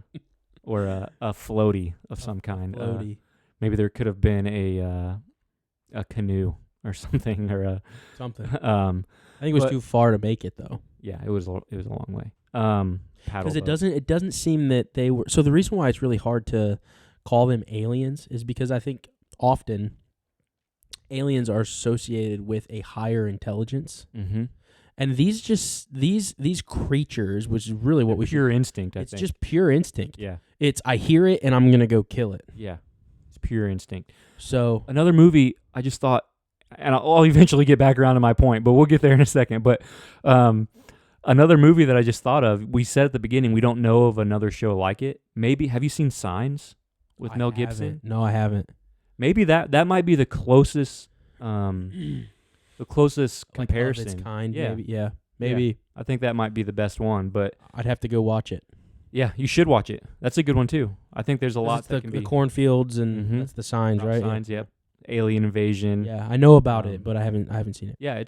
or a floaty of some kind. Floaty. Maybe there could have been a canoe or something, or something. I think it was too far to make it though. Yeah, it was a long way. Because it doesn't seem that they were. So the reason why it's really hard to call them aliens is because I think often aliens are associated with a higher intelligence, And these creatures, which is really what we pure should, instinct. I it's think. just pure instinct. Yeah. It's I hear it and I'm gonna go kill it. Yeah. It's pure instinct. So Another movie I just thought, and I'll eventually get back around to my point, but we'll get there in a second. But another movie that I just thought of, we said at the beginning we don't know of another show like it. Maybe, have you seen Signs with Mel Gibson? Haven't. No, I haven't. Maybe that might be the closest comparison. Of its kind. Yeah. Maybe. Yeah. Maybe I think that might be the best one, but I'd have to go watch it. yeah, you should watch it. That's a good one too. I think there's a lot It's that the, can the be cornfields and Mhm. that's the signs, about right? Signs, yep. Alien invasion. Yeah, I know about Um, it, but I haven't seen it. Yeah,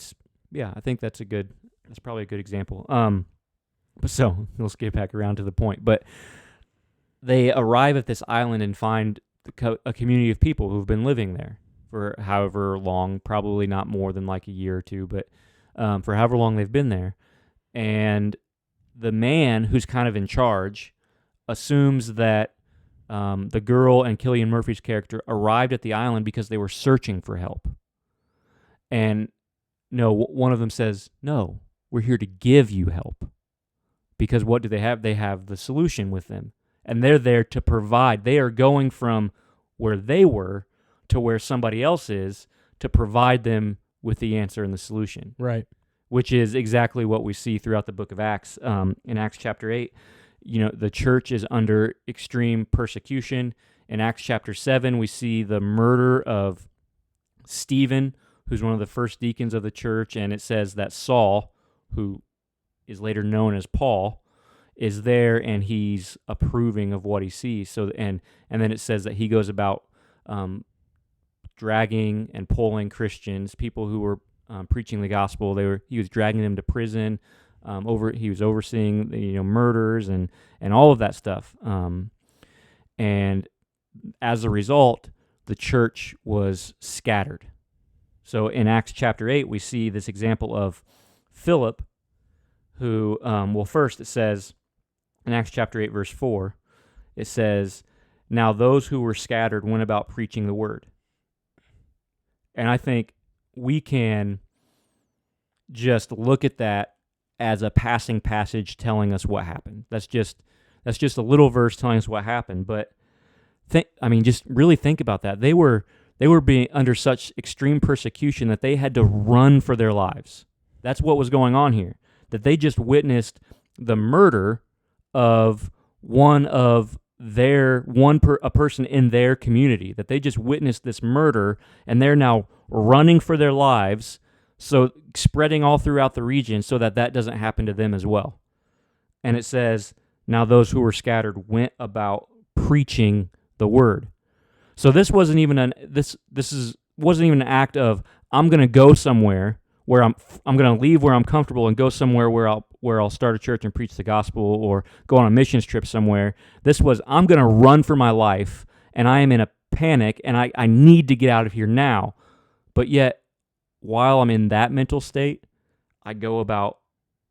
I think that's probably a good example. But so let's get back around to the point. But they arrive at this island and find a community of people who've been living there for however long, probably not more than like a year or two, but for however long they've been there. And the man who's kind of in charge assumes that the girl and Cillian Murphy's character arrived at the island because they were searching for help. And no, one of them says, "No, we're here to give you help." Because what do they have? They have the solution with them. And they're there to provide. They are going from where they were to where somebody else is to provide them with the answer and the solution, Right. which is exactly what we see throughout the book of Acts. In Acts chapter 8, the church is under extreme persecution. In Acts chapter 7, we see the murder of Stephen, who's one of the first deacons of the church, and it says that Saul, who is later known as Paul, is there and he's approving of what he sees. So and then it says that he goes about dragging and pulling Christians, people who were preaching the gospel. He was dragging them to prison. He was overseeing murders and all of that stuff. And as a result, the church was scattered. So in Acts chapter 8, we see this example of Philip, who, first it says, in Acts chapter 8, verse 4, it says, "Now those who were scattered went about preaching the word." And I think we can just look at that as a passing passage telling us what happened. That's just a little verse telling us what happened. But just really think about that. They were being under such extreme persecution that they had to run for their lives. That's what was going on here. That they just witnessed the murder of a person in their community. That they just witnessed this murder, and they're now running for their lives, so spreading all throughout the region so that doesn't happen to them as well. And it says, "Now those who were scattered went about preaching the word." So this wasn't even wasn't even an act of I'm going to go somewhere where I'm going to leave where I'm comfortable and go somewhere where I'll start a church and preach the gospel or go on a missions trip somewhere. This was I'm going to run for my life and I am in a panic and I need to get out of here now. But yet, while I'm in that mental state, I go about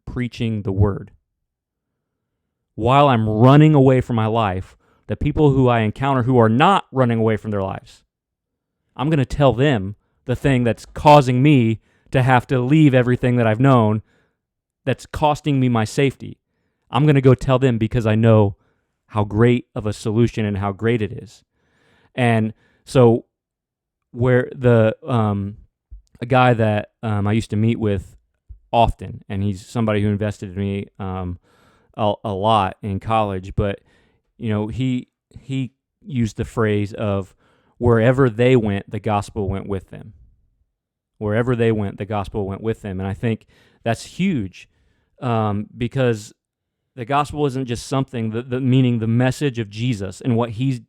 preaching the word. While I'm running away from my life, the people who I encounter who are not running away from their lives, I'm going to tell them the thing that's causing me to have to leave everything that I've known, that's costing me my safety. I'm going to go tell them because I know how great of a solution and how great it is. And so where a guy that I used to meet with often, and he's somebody who invested in me a lot in college, but he used the phrase of wherever they went, the gospel went with them. Wherever they went, the gospel went with them. And I think that's huge because the gospel isn't just something, meaning the message of Jesus and what he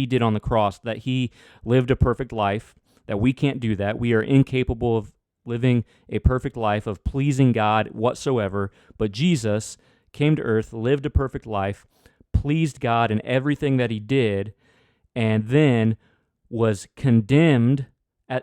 did on the cross, that he lived a perfect life, that we can't do that. We are incapable of living a perfect life, of pleasing God whatsoever. But Jesus came to earth, lived a perfect life, pleased God in everything that he did, and then was condemned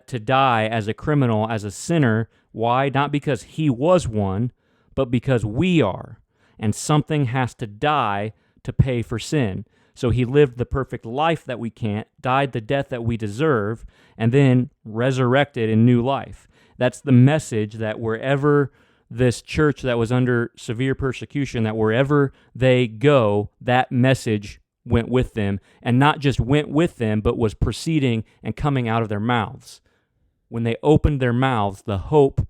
to die as a criminal, as a sinner. Why? Not because he was one, but because we are. And something has to die to pay for sin. So he lived the perfect life that we can't, died the death that we deserve, and then resurrected in new life. That's the message, that wherever this church that was under severe persecution, that wherever they go, that message went with them, and not just went with them, but was proceeding and coming out of their mouths. When they opened their mouths, the hope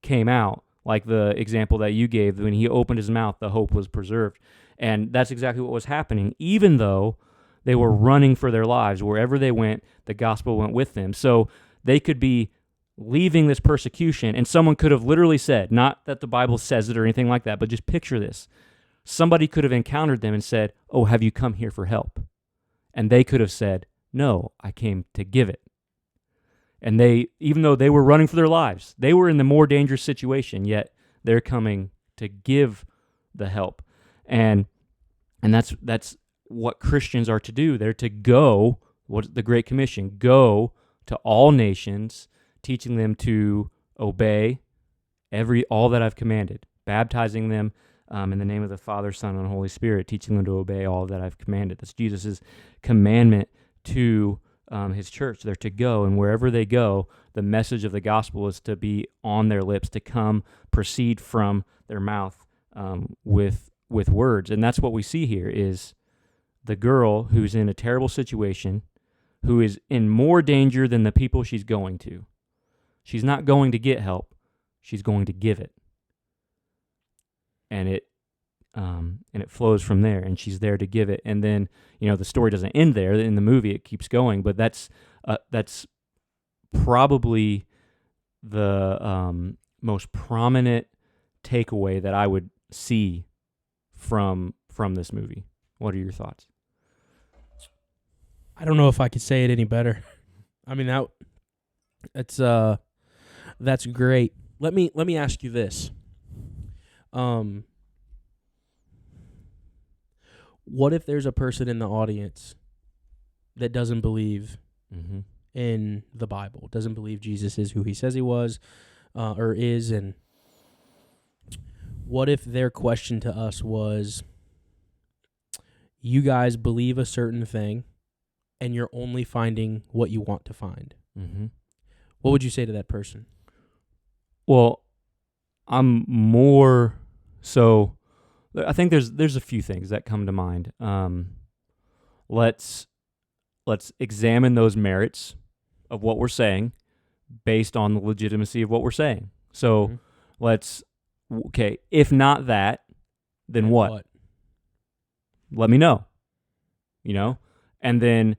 came out, like the example that you gave. When he opened his mouth, the hope was preserved. And that's exactly what was happening, even though they were running for their lives. Wherever they went, the gospel went with them. So they could be leaving this persecution, and someone could have literally said, not that the Bible says it or anything like that, but just picture this. Somebody could have encountered them and said, "Oh, have you come here for help?" And they could have said, "No, I came to give it." And they, even though they were running for their lives, they were in the more dangerous situation, yet they're coming to give the help. And that's what Christians are to do. They're to go, what the Great Commission, go to all nations, teaching them to obey all that I've commanded, baptizing them in the name of the Father, Son, and Holy Spirit, teaching them to obey all that I've commanded. That's Jesus' commandment to his church. They're to go, and wherever they go, the message of the gospel is to be on their lips, to come, proceed from their mouth with words. And that's what we see here is the girl who's in a terrible situation, who is in more danger than the people she's going to. She's not going to get help. She's going to give it. And it flows from there, and she's there to give it. And then, the story doesn't end there. In the movie, it keeps going, but that's probably the most prominent takeaway that I would see from this movie. What are your thoughts? I don't know if I could say it any better. I mean, that's great. Let me ask you this. What if there's a person in the audience that doesn't believe in the Bible, doesn't believe Jesus is who he says he was or is, and what if their question to us was, you guys believe a certain thing, and you're only finding what you want to find? What would you say to that person? Well, I'm more so. I think there's a few things that come to mind. Let's examine those merits of what we're saying based on the legitimacy of what we're saying. So if not that, then what? Let me know. And then,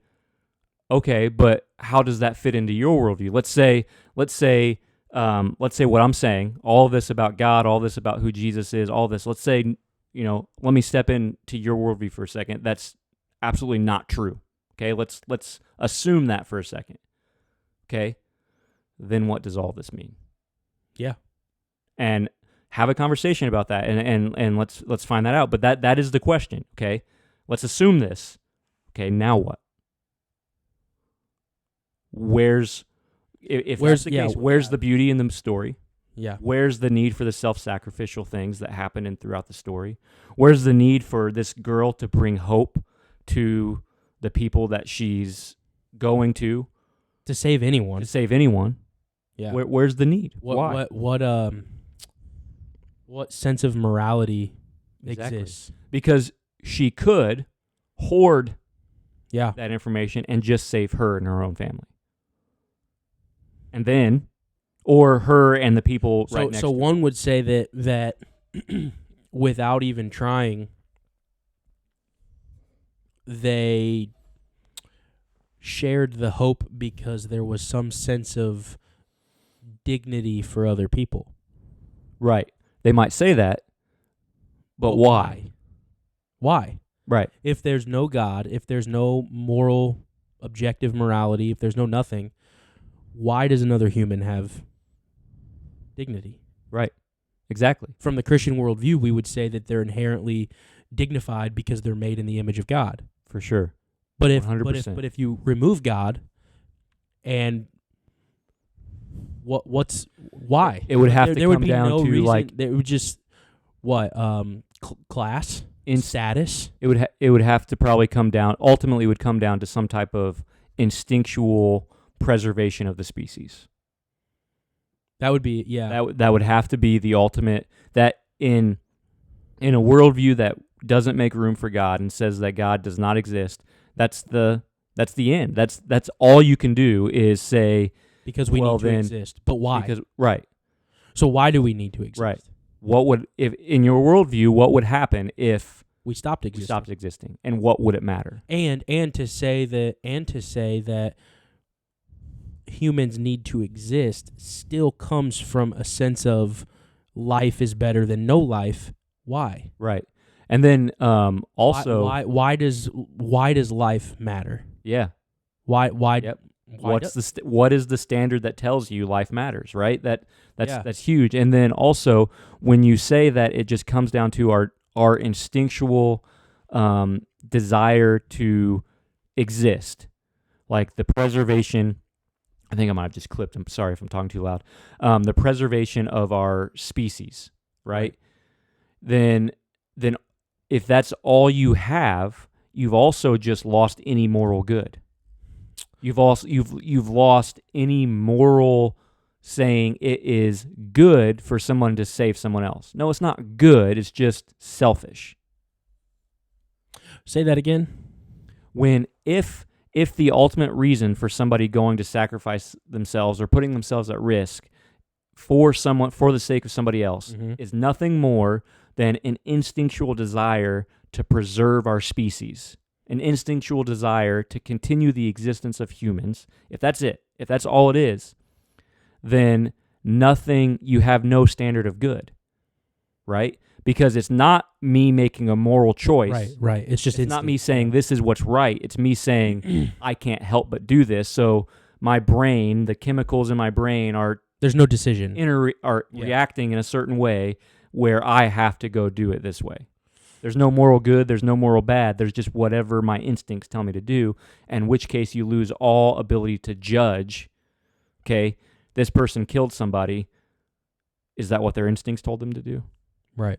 okay, but how does that fit into your worldview? Let's say what I'm saying, all of this about God, all this about who Jesus is, all this, let's say, let me step into your worldview for a second. That's absolutely not true. Okay, let's assume that for a second. Okay, then what does all this mean? Yeah, and have a conversation about that, and let's find that out. But that is the question. Okay, let's assume this. Okay, now what? Where's that's the case? Where's the beauty in the story? Yeah. Where's the need for the self-sacrificial things that happen throughout the story? Where's the need for this girl to bring hope to the people that she's going to save anyone? Yeah. Where's the need? Why? What sense of morality exists? Because she could hoard that information and just save her and her own family. And then, or her and the people right next to her. So one would say that without even trying, they shared the hope because there was some sense of dignity for other people. Right. They might say that, but why? Why? Right. If there's no God, if there's no moral, objective morality, if there's no nothing, why does another human have dignity? Right. Exactly. From the Christian worldview, we would say that they're inherently dignified because they're made in the image of God. For sure. But if 100%. But if you remove God, and why? It would have to come down to reason. It would just class in status. It would have to probably come down. Ultimately, would come down to some type of instinctual preservation of the species. That would be That would have to be the ultimate. That in a worldview that doesn't make room for God and says that God does not exist, that's the end. That's all you can do is say, because we need to exist. But why? Because right. So why do we need to exist? Right. What would, if in your worldview, what would happen if we stopped existing? And what would it matter? And to say that humans need to exist still comes from a sense of life is better than no life. Why? Right. And then also, why does life matter? Yeah. Why? Yep. What is the standard that tells you life matters? Right. That's huge. And then also, when you say that, it just comes down to our instinctual desire to exist, like the preservation. I think I might have just clipped. I'm sorry if I'm talking too loud. The preservation of our species, right? Then if that's all you have, you've also just lost any moral good. You've lost any moral saying it is good for someone to save someone else. No, it's not good. It's just selfish. Say that again. If the ultimate reason for somebody going to sacrifice themselves or putting themselves at risk for the sake of somebody else is nothing more than an instinctual desire to preserve our species, an instinctual desire to continue the existence of humans, if that's it, if that's all it is, then you have no standard of good, right? Because it's not me making a moral choice. Right. It's not me saying this is what's right. It's me saying I can't help but do this. So my brain, the chemicals in my brain there's no decision. Reacting in a certain way where I have to go do it this way. There's no moral good. There's no moral bad. There's just whatever my instincts tell me to do, in which case you lose all ability to judge. Okay, this person killed somebody. Is that what their instincts told them to do? Right.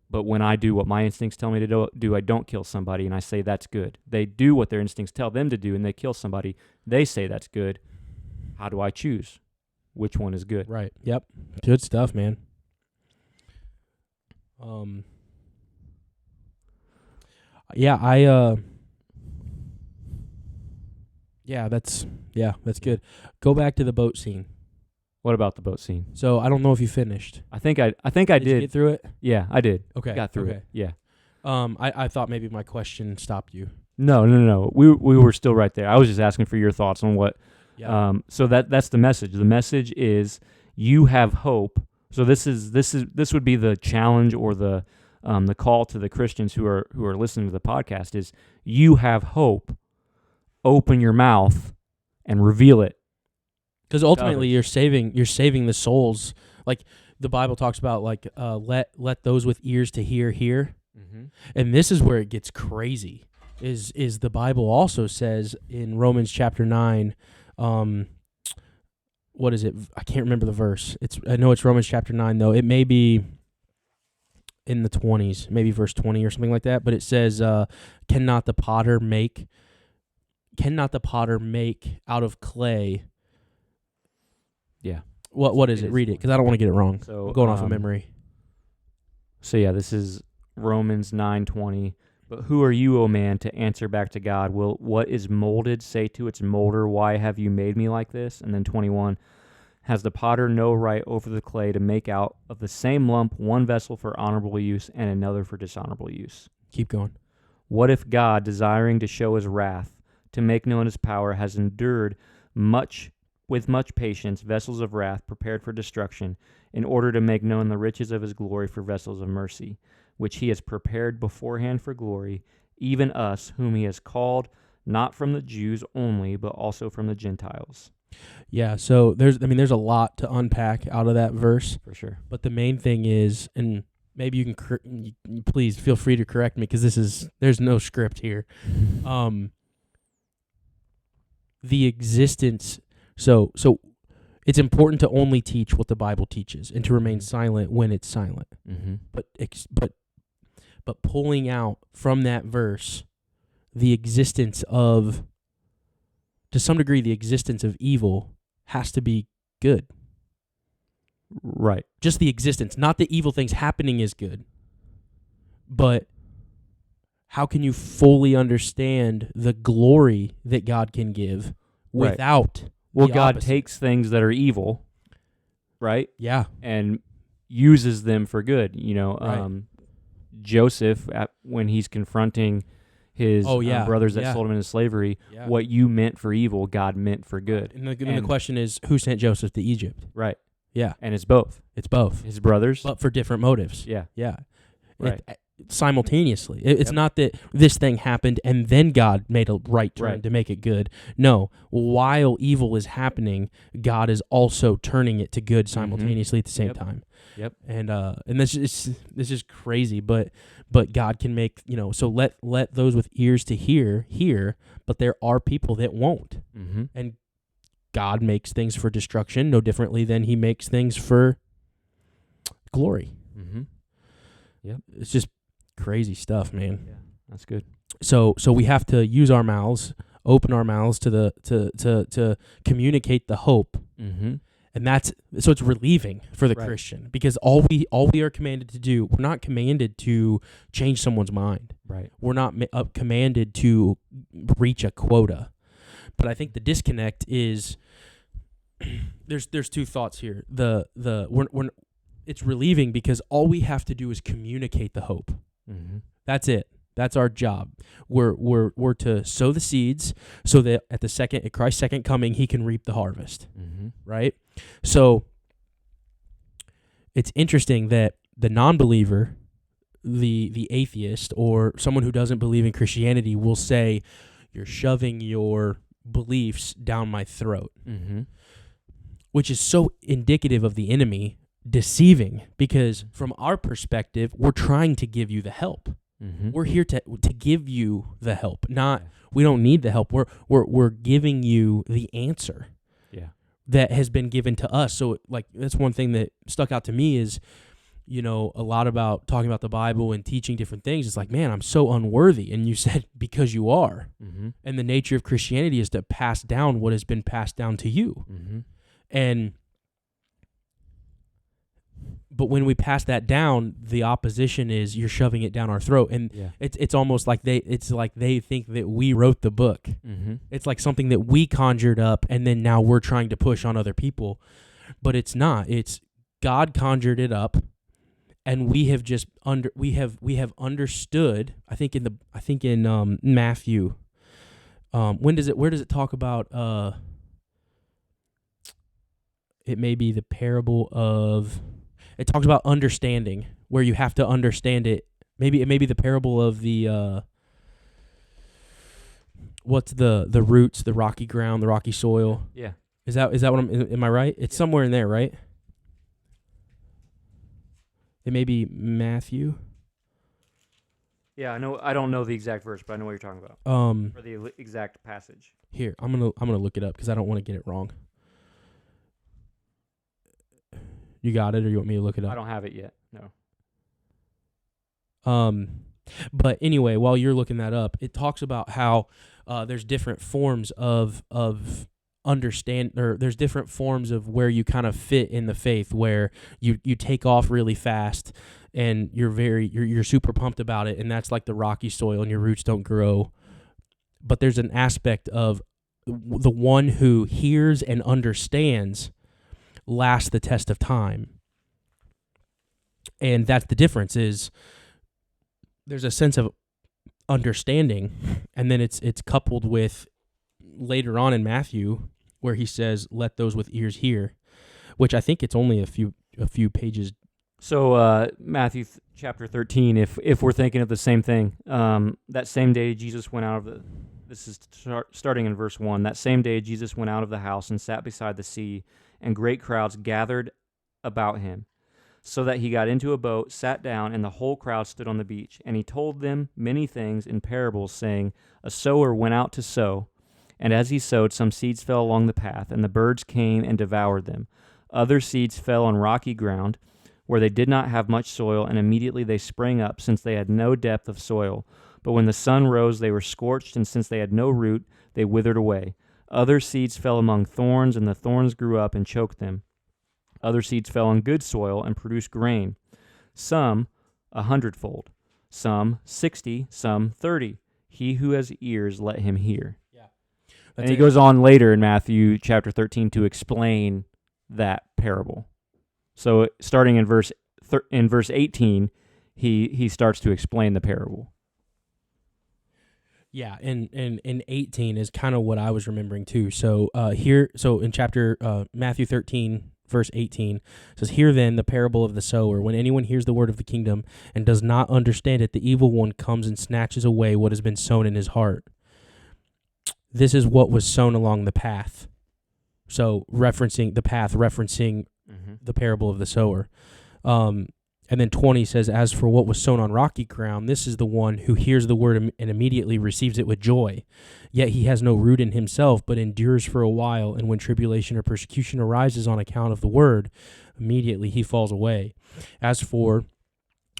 But when I do what my instincts tell me to do, I don't kill somebody, and I say that's good. They do what their instincts tell them to do, and they kill somebody. They say that's good. How do I choose which one is good? Right. Yep. Good stuff, man. That's good. Go back to the boat scene. What about the boat scene? So I don't know if you finished. I think I did. You get through it? Yeah, I did. Okay. Got through it. Yeah. I thought maybe my question stopped you. No. We were still right there. I was just asking for your thoughts on what. Yeah. So that's the message. The message is you have hope. So this would be the challenge or the call to the Christians who are listening to the podcast is you have hope. Open your mouth and reveal it. Because ultimately you're saving the souls. Like the Bible talks about, like let those with ears to hear hear. Mm-hmm. And this is where it gets crazy. Is the Bible also says in Romans chapter 9, what is it? I can't remember the verse. I know it's Romans chapter 9 though. It may be in the 20s, maybe verse 20 or something like that, but it says cannot the potter make out of clay. Yeah. What is it? Read it, because I don't want to get it wrong. So I'm going off of memory. So yeah, this is Romans 9:20. But who are you, O man, to answer back to God? Will what is molded say to its molder, why have you made me like this? And then 21, has the potter no right over the clay to make out of the same lump one vessel for honorable use and another for dishonorable use? Keep going. What if God, desiring to show his wrath, to make known his power, has endured with much patience vessels of wrath prepared for destruction, in order to make known the riches of his glory for vessels of mercy, which he has prepared beforehand for glory, even us, whom he has called, not from the Jews only, but also from the Gentiles. Yeah, so there's a lot to unpack out of that verse. For sure. But the main thing is, and maybe you can please feel free to correct me, because there's no script here. The existence. So it's important to only teach what the Bible teaches and to remain silent when it's silent. Mm-hmm. But pulling out from that verse the existence of, to some degree, the existence of evil has to be good. Right. Just the existence, not the evil things happening is good. But how can you fully understand the glory that God can give Right. without Well, the God opposite? takes things that are evil, right, Yeah. and uses them for good. Right. Joseph, when he's confronting his brothers that sold him into slavery, Yeah. what you meant for evil, God meant for good. And the question is, who sent Joseph to Egypt? Right. Yeah. And it's both. It's both. His brothers. But for different motives. Yeah. Yeah. Right. Simultaneously. It's Yep. not that this thing happened and then God made a right turn Right. to make it good. No. While evil is happening, God is also turning it to good simultaneously at the same Yep. time. Yep. And this is crazy, but God can make, so let those with ears to hear, but there are people that won't. Mm-hmm. And God makes things for destruction no differently than he makes things for glory. Mm-hmm. Yep. It's just crazy stuff, man. Yeah, that's good. So we have to use our mouths, open our mouths to communicate the hope. Mm-hmm. And so it's relieving for the Right. Christian, because all we are commanded to do, we're not commanded to change someone's mind. Right. We're not commanded to reach a quota. But I think the disconnect is there's two thoughts here. It's relieving because all we have to do is communicate the hope. Mm-hmm. That's it. That's our job. We're to sow the seeds so that at Christ's second coming, he can reap the harvest. Mm-hmm. Right? So it's interesting that the non-believer, the atheist, or someone who doesn't believe in Christianity will say, "You're shoving your beliefs down my throat," Mm-hmm. which is so indicative of the enemy deceiving, because from our perspective, we're trying to give you the help. Mm-hmm. We're here to give you the help. We don't need the help. We're giving you the answer. Yeah. That has been given to us. So that's one thing that stuck out to me is, a lot about talking about the Bible and teaching different things. It's like, man, I'm so unworthy. And you said, because you are. Mm-hmm. And the nature of Christianity is to pass down what has been passed down to you. Mm-hmm. But when we pass that down, the opposition is you're shoving it down our throat. And Yeah. it's almost like they think that we wrote the book. Mm-hmm. It's like something that we conjured up, and then now we're trying to push on other people. But it's not. It's God conjured it up, and we have just we have understood. I think in Matthew, where does it talk about? It may be the parable of. It talks about understanding, where you have to understand it. Maybe it may be the parable of the what's the roots, the rocky ground, the rocky soil. Yeah. Is that what am I right? It's somewhere in there, right? It may be Matthew. Yeah, I know. I don't know the exact verse, but I know what you're talking about. Or the exact passage. Here, I'm gonna look it up because I don't want to get it wrong. You got it, or you want me to look it up? I don't have it yet. No. But anyway, while you're looking that up, it talks about how there's different forms of understand, or there's different forms of where you kind of fit in the faith, where you take off really fast and you're super pumped about it, and that's like the rocky soil and your roots don't grow. But there's an aspect of the one who hears and understands last the test of time. And that's the difference, is there's a sense of understanding, and then it's coupled with later on in Matthew where he says, "Let those with ears hear," which I think it's only a few pages. So Matthew chapter 13, if we're thinking of the same thing, that same day Jesus went out of this is starting in verse 1, that same day Jesus went out of the house and sat beside the sea, and great crowds gathered about him, so that he got into a boat, sat down, and the whole crowd stood on the beach. And he told them many things in parables, saying, "A sower went out to sow, and as he sowed, some seeds fell along the path, and the birds came and devoured them. Other seeds fell on rocky ground, where they did not have much soil, and immediately they sprang up, since they had no depth of soil. But when the sun rose, they were scorched, and since they had no root, they withered away. Other seeds fell among thorns, and the thorns grew up and choked them. Other seeds fell on good soil and produced grain, some 100-fold, some 60, some 30. He who has ears, let him hear. Yeah. And he goes on later in Matthew chapter 13 to explain that parable. So starting in verse 18, he starts to explain the parable. Yeah, and 18 is kind of what I was remembering too. So in chapter Matthew 13, verse 18, it says, "Hear then the parable of the sower. When anyone hears the word of the kingdom and does not understand it, the evil one comes and snatches away what has been sown in his heart. This is what was sown along the path." So referencing the path, referencing the parable of the sower. And then 20 says, "As for what was sown on rocky ground, this is the one who hears the word and immediately receives it with joy. Yet he has no root in himself, but endures for a while. And when tribulation or persecution arises on account of the word, immediately he falls away. As for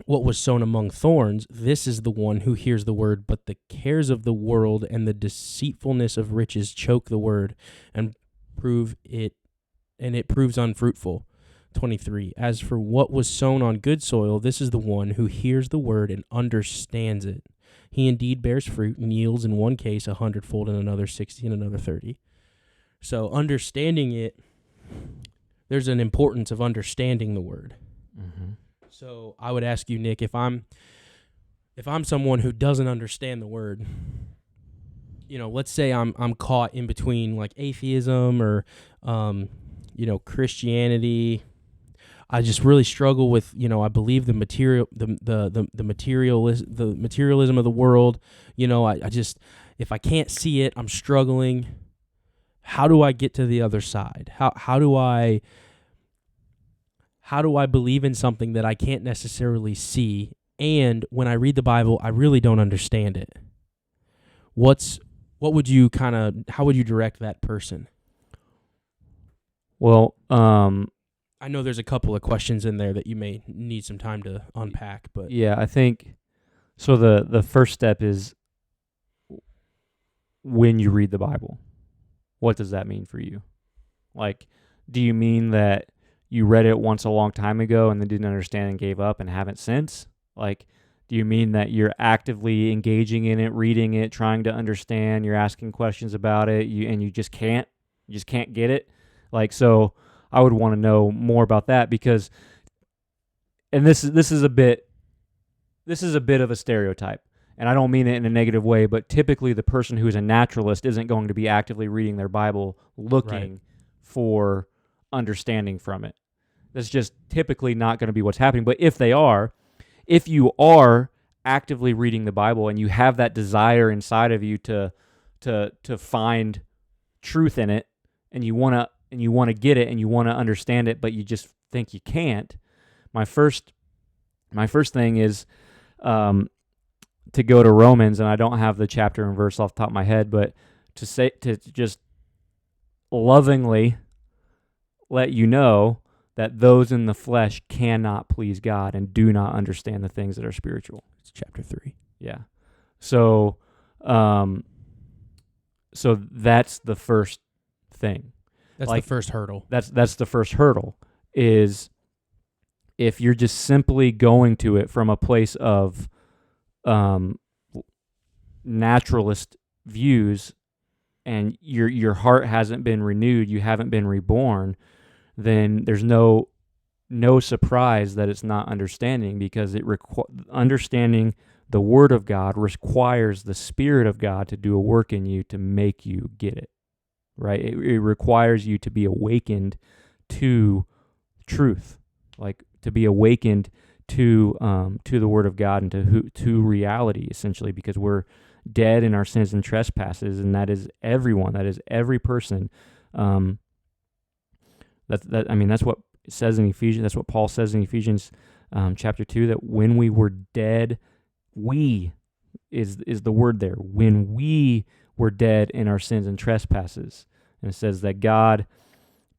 what was sown among thorns, this is the one who hears the word, but the cares of the world and the deceitfulness of riches choke the word and it proves unfruitful." 23, "As for what was sown on good soil, this is the one who hears the word and understands it. He indeed bears fruit and yields in one case 100-fold, in another 60, and another 30. So understanding it, there's an importance of understanding the word. So I would ask you, Nick, if I'm someone who doesn't understand the word, let's say I'm caught in between like atheism or Christianity. I just really struggle with, I believe the materialism of the world. I just, if I can't see it, I'm struggling. How do I get to the other side? How do I believe in something that I can't necessarily see? And when I read the Bible, I really don't understand it. How would you direct that person? Well, I know there's a couple of questions in there that you may need some time to unpack, but yeah, I think so. The first step is when you read the Bible, what does that mean for you? Like, do you mean that you read it once a long time ago and then didn't understand and gave up and haven't since? Like, do you mean that you're actively engaging in it, reading it, trying to understand, you're asking questions about it, you just can't get it? Like, so I would want to know more about that because, and this is a bit of a stereotype, and I don't mean it in a negative way, but typically the person who is a naturalist isn't going to be actively reading their Bible looking for understanding from it. That's just typically not going to be what's happening. But if you are actively reading the Bible and you have that desire inside of you to find truth in it, and you want to get it and you want to understand it, but you just think you can't, my first thing is to go to Romans, and I don't have the chapter and verse off the top of my head, but to just lovingly let you know that those in the flesh cannot please God and do not understand the things that are spiritual. It's chapter 3. Yeah. So that's the first thing. That's the first hurdle. That's the first hurdle, is if you're just simply going to it from a place of naturalist views and your heart hasn't been renewed, you haven't been reborn, then there's no surprise that it's not understanding, because understanding the Word of God requires the Spirit of God to do a work in you to make you get it. Right? It requires you to be awakened to truth, like to be awakened to the Word of God and to reality, essentially, because we're dead in our sins and trespasses, and that is everyone, that is every person. That's what it says in Ephesians. That's what Paul says in Ephesians chapter 2, that when we were dead, we is the word there. When we were dead in our sins and trespasses. And it says that God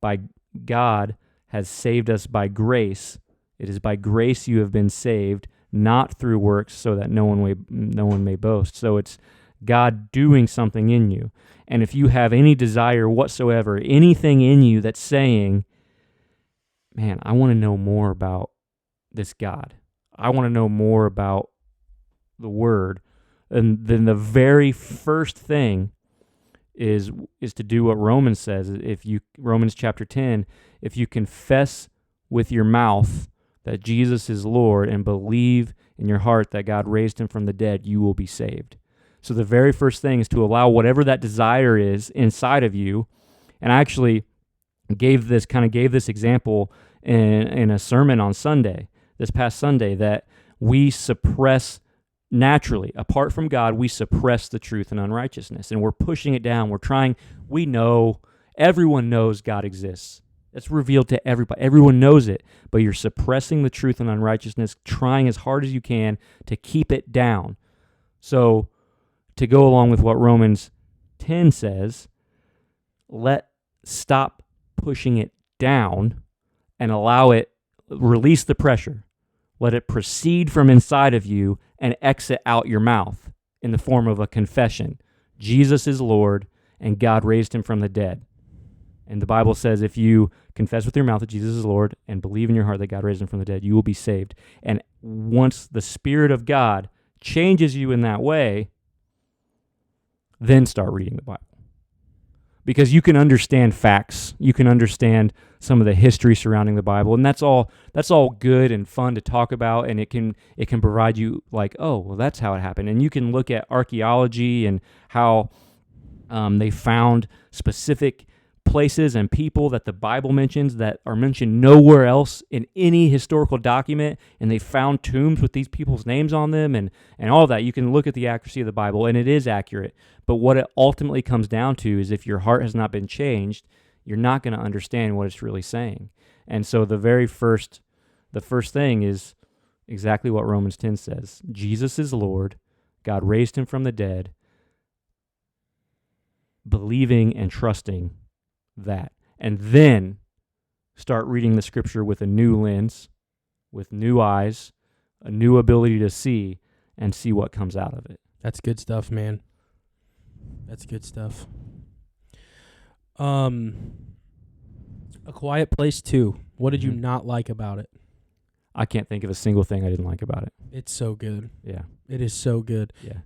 has saved us by grace. It is by grace you have been saved, not through works, so that no one may boast. So it's God doing something in you. And if you have any desire whatsoever, anything in you that's saying, man, I want to know more about this God. I want to know more about the Word. And then the very first thing is to do what Romans says. Romans chapter 10, if you confess with your mouth that Jesus is Lord and believe in your heart that God raised him from the dead, you will be saved. So the very first thing is to allow whatever that desire is inside of you. And I actually gave this example in a sermon on Sunday, this past Sunday, that we suppress naturally, apart from God, we suppress the truth and unrighteousness, and we're pushing it down. We know, everyone knows God exists. It's revealed to everybody. Everyone knows it, but you're suppressing the truth and unrighteousness, trying as hard as you can to keep it down. So, to go along with what Romans 10 says, stop pushing it down and release the pressure. Let it proceed from inside of you and exit out your mouth in the form of a confession. Jesus is Lord, and God raised him from the dead. And the Bible says if you confess with your mouth that Jesus is Lord and believe in your heart that God raised him from the dead, you will be saved. And once the Spirit of God changes you in that way, then start reading the Bible. Because you can understand facts, you can understand some of the history surrounding the Bible, and that's all good and fun to talk about, and it can provide you like, oh, well, that's how it happened. And you can look at archaeology and how they found specific places and people that the Bible mentions that are mentioned nowhere else in any historical document, and they found tombs with these people's names on them and all that. You can look at the accuracy of the Bible, and it is accurate. But what it ultimately comes down to is if your heart has not been changed, you're not going to understand what it's really saying. And so the first thing is exactly what Romans 10 says. Jesus is Lord. God raised him from the dead. Believing and trusting that. And then start reading the scripture with a new lens, with new eyes, a new ability to see, and see what comes out of it. That's good stuff, man. That's good stuff. A Quiet Place 2. What did you not like about it? I can't think of a single thing I didn't like about it. It's so good. Yeah. It is so good. Yeah.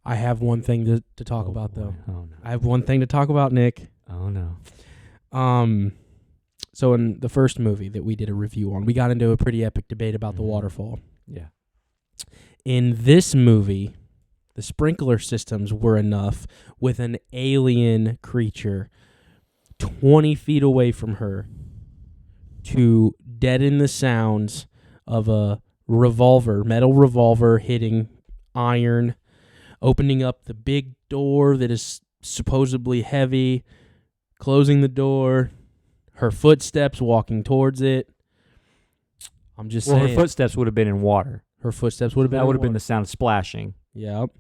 I have one thing to talk about, though. Oh, no. I have one thing to talk about, Nick. Oh, no. So in the first movie that we did a review on, we got into a pretty epic debate about the waterfall. Yeah. In this movie, the sprinkler systems were enough with an alien creature 20 feet away from her to deaden the sounds of a metal revolver hitting iron, opening up the big door that is supposedly heavy, closing the door, her footsteps walking towards it. I'm just saying. Her footsteps would have been in water. Her footsteps would have been That would have been the sound of splashing. Yep.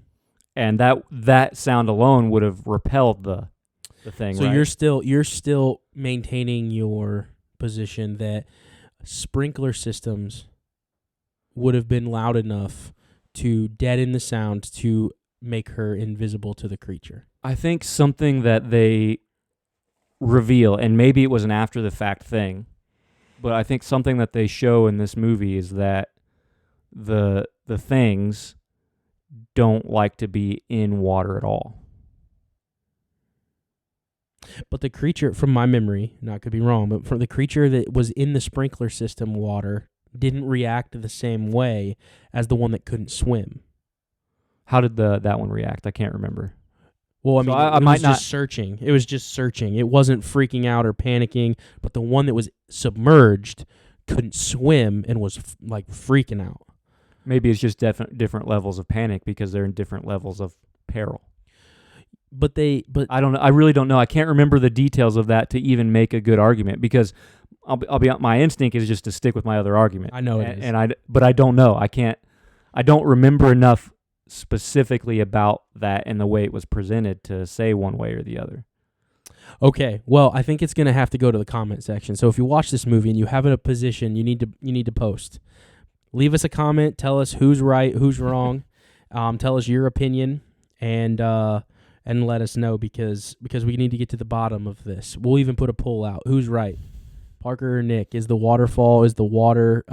And that sound alone would have repelled the thing, so right? you're still maintaining your position that sprinkler systems would have been loud enough to deaden the sound to make her invisible to the creature. I think something that they reveal, and maybe it was an after the fact thing, but I think something that they show in this movie is that the things don't like to be in water at all. But the creature, from my memory, and I could be wrong, but for the creature that was in the sprinkler system water didn't react the same way as the one that couldn't swim. How did that one react? I can't remember. Well, I mean, it was just searching. It was just searching. It wasn't freaking out or panicking, but the one that was submerged couldn't swim and was freaking out. Maybe it's just different levels of panic because they're in different levels of peril. But I don't know. I really don't know. I can't remember the details of that to even make a good argument because I'll be my instinct is just to stick with my other argument. I know it is. But I don't know. I don't remember enough specifically about that and the way it was presented to say one way or the other. Okay, well, I think it's going to have to go to the comment section. So if you watch this movie and you have a position, you need to post. Leave us a comment. Tell us who's right, who's wrong. Tell us your opinion and let us know because we need to get to the bottom of this. We'll even put a poll out. Who's right? Parker or Nick, is the waterfall, is the water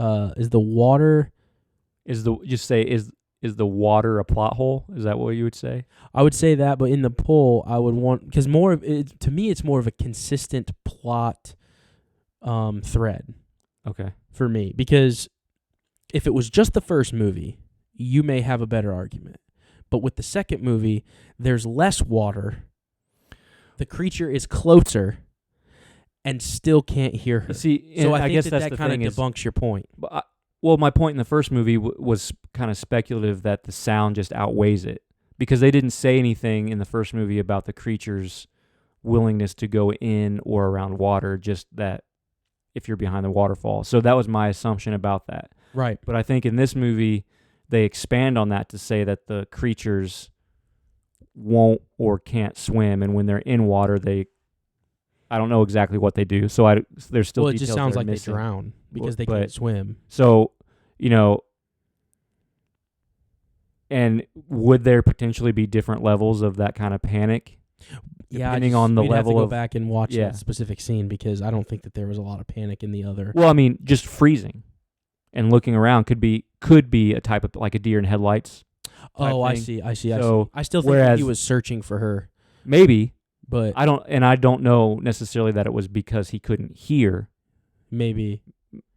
Is the water a plot hole? Is that what you would say? I would say that, but in the poll, I would want, because more of it, to me, it's more of a consistent plot thread Okay. for me. Because if it was just the first movie, you may have a better argument. But with the second movie, there's less water. The creature is closer, and still can't hear her. See, so I guess think that's that the kind of thing debunks your point. Well, my point in the first movie was kind of speculative that the sound just outweighs it, because they didn't say anything in the first movie about the creature's willingness to go in or around water, just that if you're behind the waterfall. So that was my assumption about that. Right. But I think in this movie, they expand on that to say that the creatures won't or can't swim, and when they're in water, I don't know exactly what they do. So there's still Well, it details just sounds that are like missing. they drown because they But- can't swim. So, and would there potentially be different levels of that kind of panic? Depending on the we'd level have to go of back and watch yeah. that specific scene, because I don't think that there was a lot of panic in the other. Well, I mean, just freezing and looking around could be a type of, like, a deer in headlights. Oh, I thing. see. So, I still think that he was searching for her, Maybe. but I don't know necessarily that it was because he couldn't hear. maybe.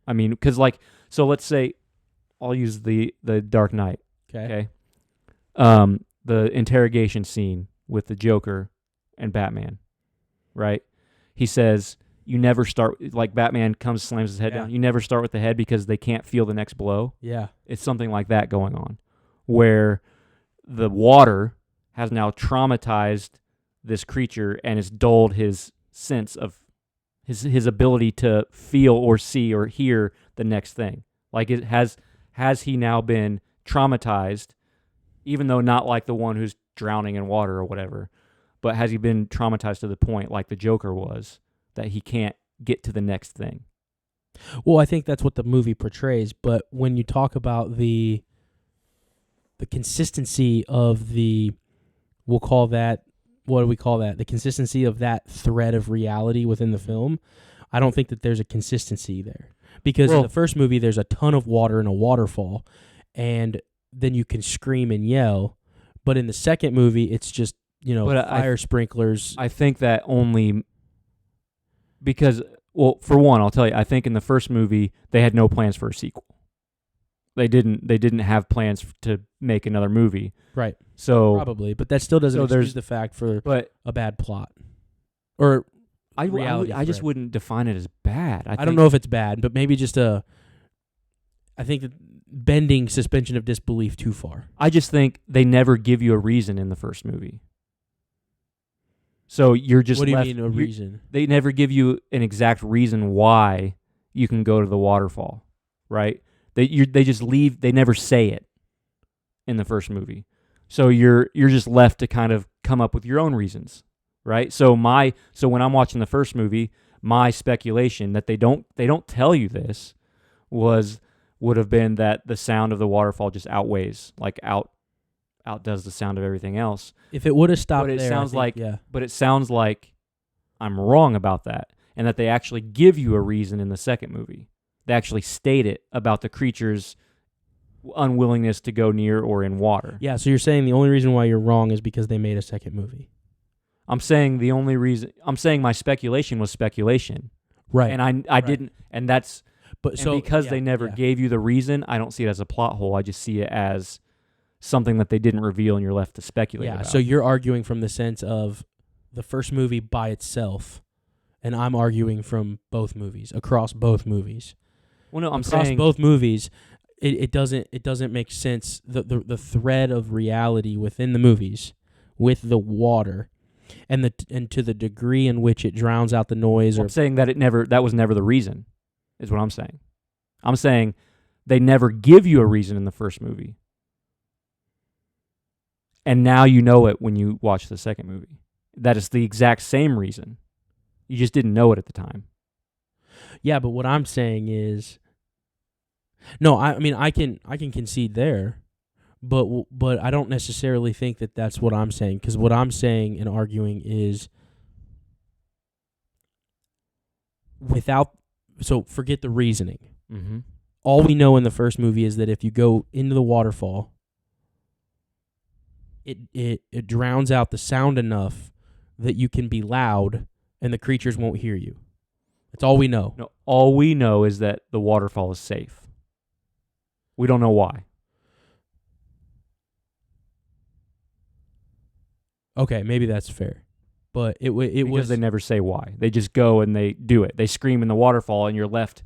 I mean, because, like, so let's say I'll use the Dark Knight. Okay. The interrogation scene with the Joker and Batman, right? He says, you never start, like, Batman comes, slams his head down. You never start with the head because they can't feel the next blow. Yeah. It's something like that going on, where the water has now traumatized this creature and has dulled his sense of his ability to feel or see or hear the next thing. Like, it has he now been traumatized, even though not like the one who's drowning in water or whatever, but has he been traumatized to the point, like the Joker was, that he can't get to the next thing? Well, I think that's what the movie portrays, but when you talk about the consistency of we'll call that, what do we call that? The consistency of that thread of reality within the film, I don't think that there's a consistency there. Because in the first movie, there's a ton of water in a waterfall, and then you can scream and yell. But in the second movie, it's just, fire sprinklers. I think that only because, well, for one, I'll tell you, I think in the first movie, they had no plans for a sequel. They didn't have plans to make another movie. Right. So probably, but that still doesn't excuse the fact for a bad plot. Or I just wouldn't define it as bad. I don't know if it's bad, but maybe just I think that bending suspension of disbelief too far. I just think they never give you a reason in the first movie. So you're just What do you left, mean a reason? They never give you an exact reason why you can go to the waterfall, right? They just leave. They never say it in the first movie. So you're just left to kind of come up with your own reasons, right? So when I'm watching the first movie, my speculation that they don't tell you this would have been that the sound of the waterfall just outweighs, like outdoes the sound of everything else. If it would have stopped but it there, sounds I think, like but it sounds like I'm wrong about that, and that they actually give you a reason in the second movie. They actually state it about the creature's unwillingness to go near or in water. Yeah, so you're saying the only reason why you're wrong is because they made a second movie. I'm saying my speculation was speculation. Right. And I didn't, and that's, because they never yeah. gave you the reason, I don't see it as a plot hole. I just see it as something that they didn't reveal and you're left to speculate about. So you're arguing from the sense of the first movie by itself, and I'm arguing from both movies, across both movies. Well, no, I'm across saying both movies, it doesn't make sense. The thread of reality within the movies with the water and to the degree in which it drowns out the noise. I'm saying that that was never the reason, is what I'm saying. I'm saying they never give you a reason in the first movie. And now you know it when you watch the second movie. That is the exact same reason. You just didn't know it at the time. Yeah, but what I'm saying is, no, I mean I can concede there, but I don't necessarily think that that's what I'm saying, because what I'm saying and arguing is without So forget the reasoning. Mm-hmm. All we know in the first movie is that if you go into the waterfall, it drowns out the sound enough that you can be loud and the creatures won't hear you. That's all we know. No, all we know is that the waterfall is safe. We don't know why. Okay, maybe that's fair. But it Because was... they never say why. They just go and they do it. They scream in the waterfall and you're left.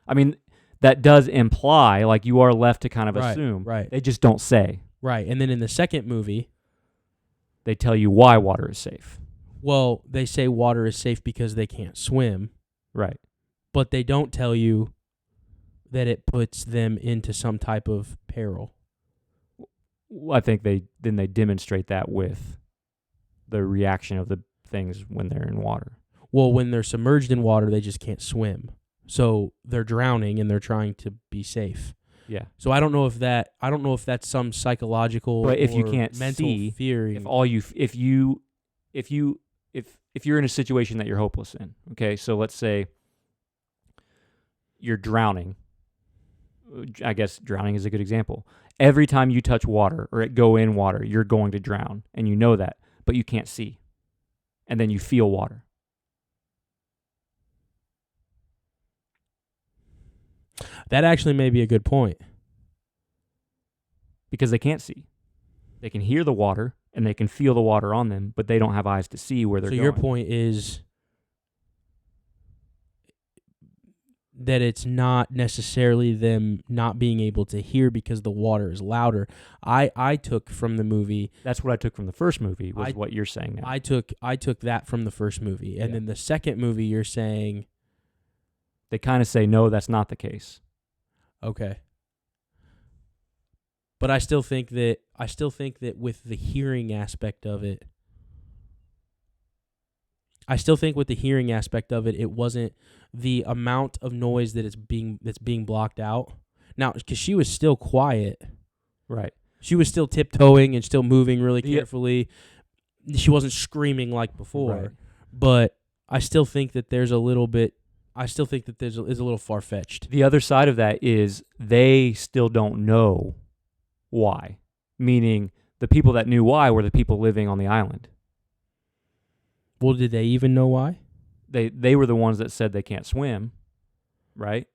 I mean, that does imply like you are left to kind of assume. Right. They just don't say. Right. And then in the second movie, they tell you why water is safe. Well, they say water is safe because they can't swim. Right. But they don't tell you that it puts them into some type of peril. I think they demonstrate that with the reaction of the things when they're in water. Well, when they're submerged in water, they just can't swim. So they're drowning and they're trying to be safe. Yeah. So I don't know if that's some psychological but if or you can't mental see, theory. if you're in a situation that you're hopeless in, okay? So let's say you're drowning. I guess drowning is a good example. Every time you touch water or go in water, you're going to drown, and you know that, but you can't see. And then you feel water. That actually may be a good point. Because they can't see. They can hear the water, and they can feel the water on them, but they don't have eyes to see where they're going. So your point is that it's not necessarily them not being able to hear because the water is louder. I took from the movie... That's what I took from the first movie, was what you're saying now. I took that from the first movie. And then the second movie, you're saying... They kind of say, no, that's not the case. Okay. But I still think that with the hearing aspect of it, it wasn't the amount of noise that's being blocked out. Now, because she was still quiet. Right. She was still tiptoeing and still moving really carefully. She wasn't screaming like before. Right. But I still think that there's a little bit... is a little far-fetched. The other side of that is they still don't know why. Meaning the people that knew why were the people living on the island. Well, did they even know why? They were the ones that said they can't swim, right?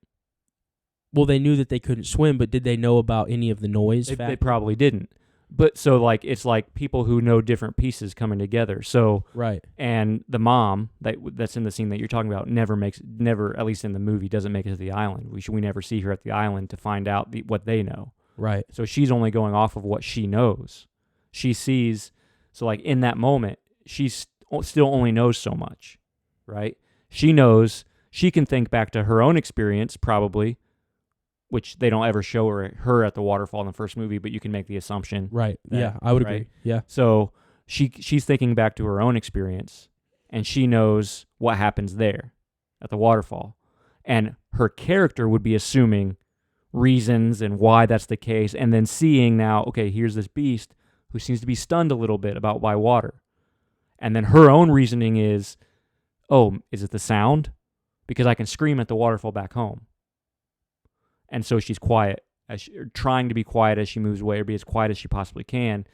Well, they knew that they couldn't swim, but did they know about any of the noise factor? They probably didn't. But so like it's like people who know different pieces coming together. So right. And the mom that's in the scene that you're talking about never at least in the movie doesn't make it to the island. We never see her at the island to find out what they know. Right. So she's only going off of what she knows. She sees. So like in that moment, she's still only knows so much, right? She knows she can think back to her own experience probably, which they don't ever show her at the waterfall in the first movie, but you can make the assumption. Right. Yeah, I would agree. Yeah. So she's thinking back to her own experience, and she knows what happens there at the waterfall. And her character would be assuming reasons and why that's the case, and then seeing now, okay, here's this beast who seems to be stunned a little bit by water. And then her own reasoning is, oh, is it the sound? Because I can scream at the waterfall back home. And so she's quiet, trying to be quiet as she moves away, or be as quiet as she possibly can.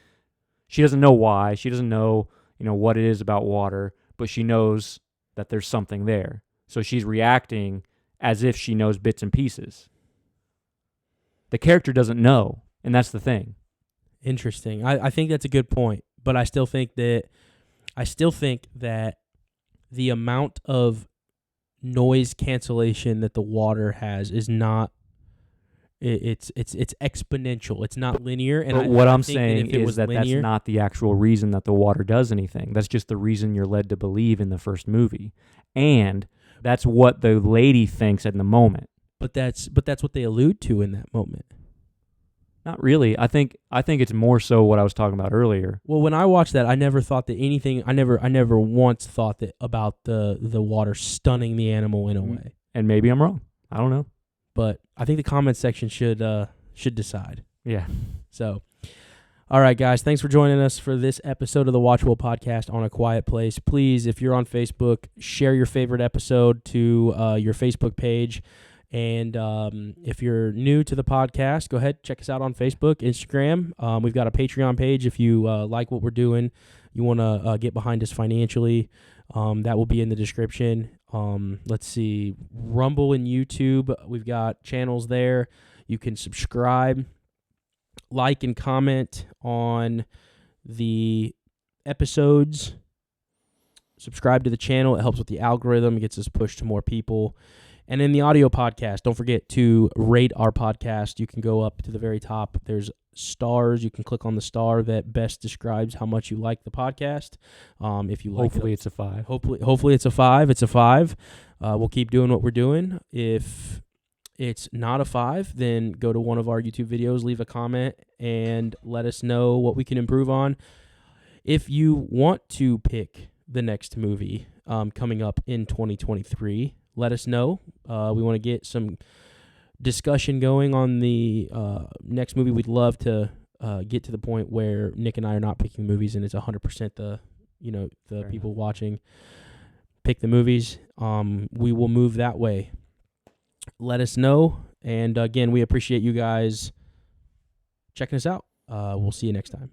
She doesn't know why. She doesn't know, what it is about water, but she knows that there's something there. So she's reacting as if she knows bits and pieces. The character doesn't know, and that's the thing. Interesting. I think that's a good point, but I still think that the amount of noise cancellation that the water has is not. It's exponential. It's not linear. And but what I'm saying is that that's not the actual reason that the water does anything. That's just the reason you're led to believe in the first movie, and that's what the lady thinks in the moment. But that's what they allude to in that moment. Not really. I think it's more so what I was talking about earlier. Well, when I watched that, I never thought that anything. I never once thought that about the water stunning the animal in a way. And maybe I'm wrong. I don't know. But I think the comment section should decide. Yeah. So, All right, guys. Thanks for joining us for this episode of the WatchWell Podcast on a Quiet Place. Please, if you're on Facebook, share your favorite episode to your Facebook page. And if you're new to the podcast, go ahead, check us out on Facebook, Instagram. We've got a Patreon page if you like what we're doing. You want to get behind us financially. That will be in the description. Let's see. Rumble and YouTube. We've got channels there. You can subscribe, like, and comment on the episodes. Subscribe to the channel. It helps with the algorithm. It gets us pushed to more people. And in the audio podcast, don't forget to rate our podcast. You can go up to the very top. There's stars. You can click on the star that best describes how much you like the podcast. If you like Hopefully it's a 5. Hopefully it's a 5. It's a 5. We'll keep doing what we're doing. If it's not a 5, then go to one of our YouTube videos, leave a comment, and let us know what we can improve on. If you want to pick the next movie coming up in 2023, let us know. We want to get some discussion going on the next movie. We'd love to get to the point where Nick and I are not picking movies and it's 100% the Fair people enough. watching pick the movies. We will move that way. Let us know. And again, we appreciate you guys checking us out. We'll see you next time.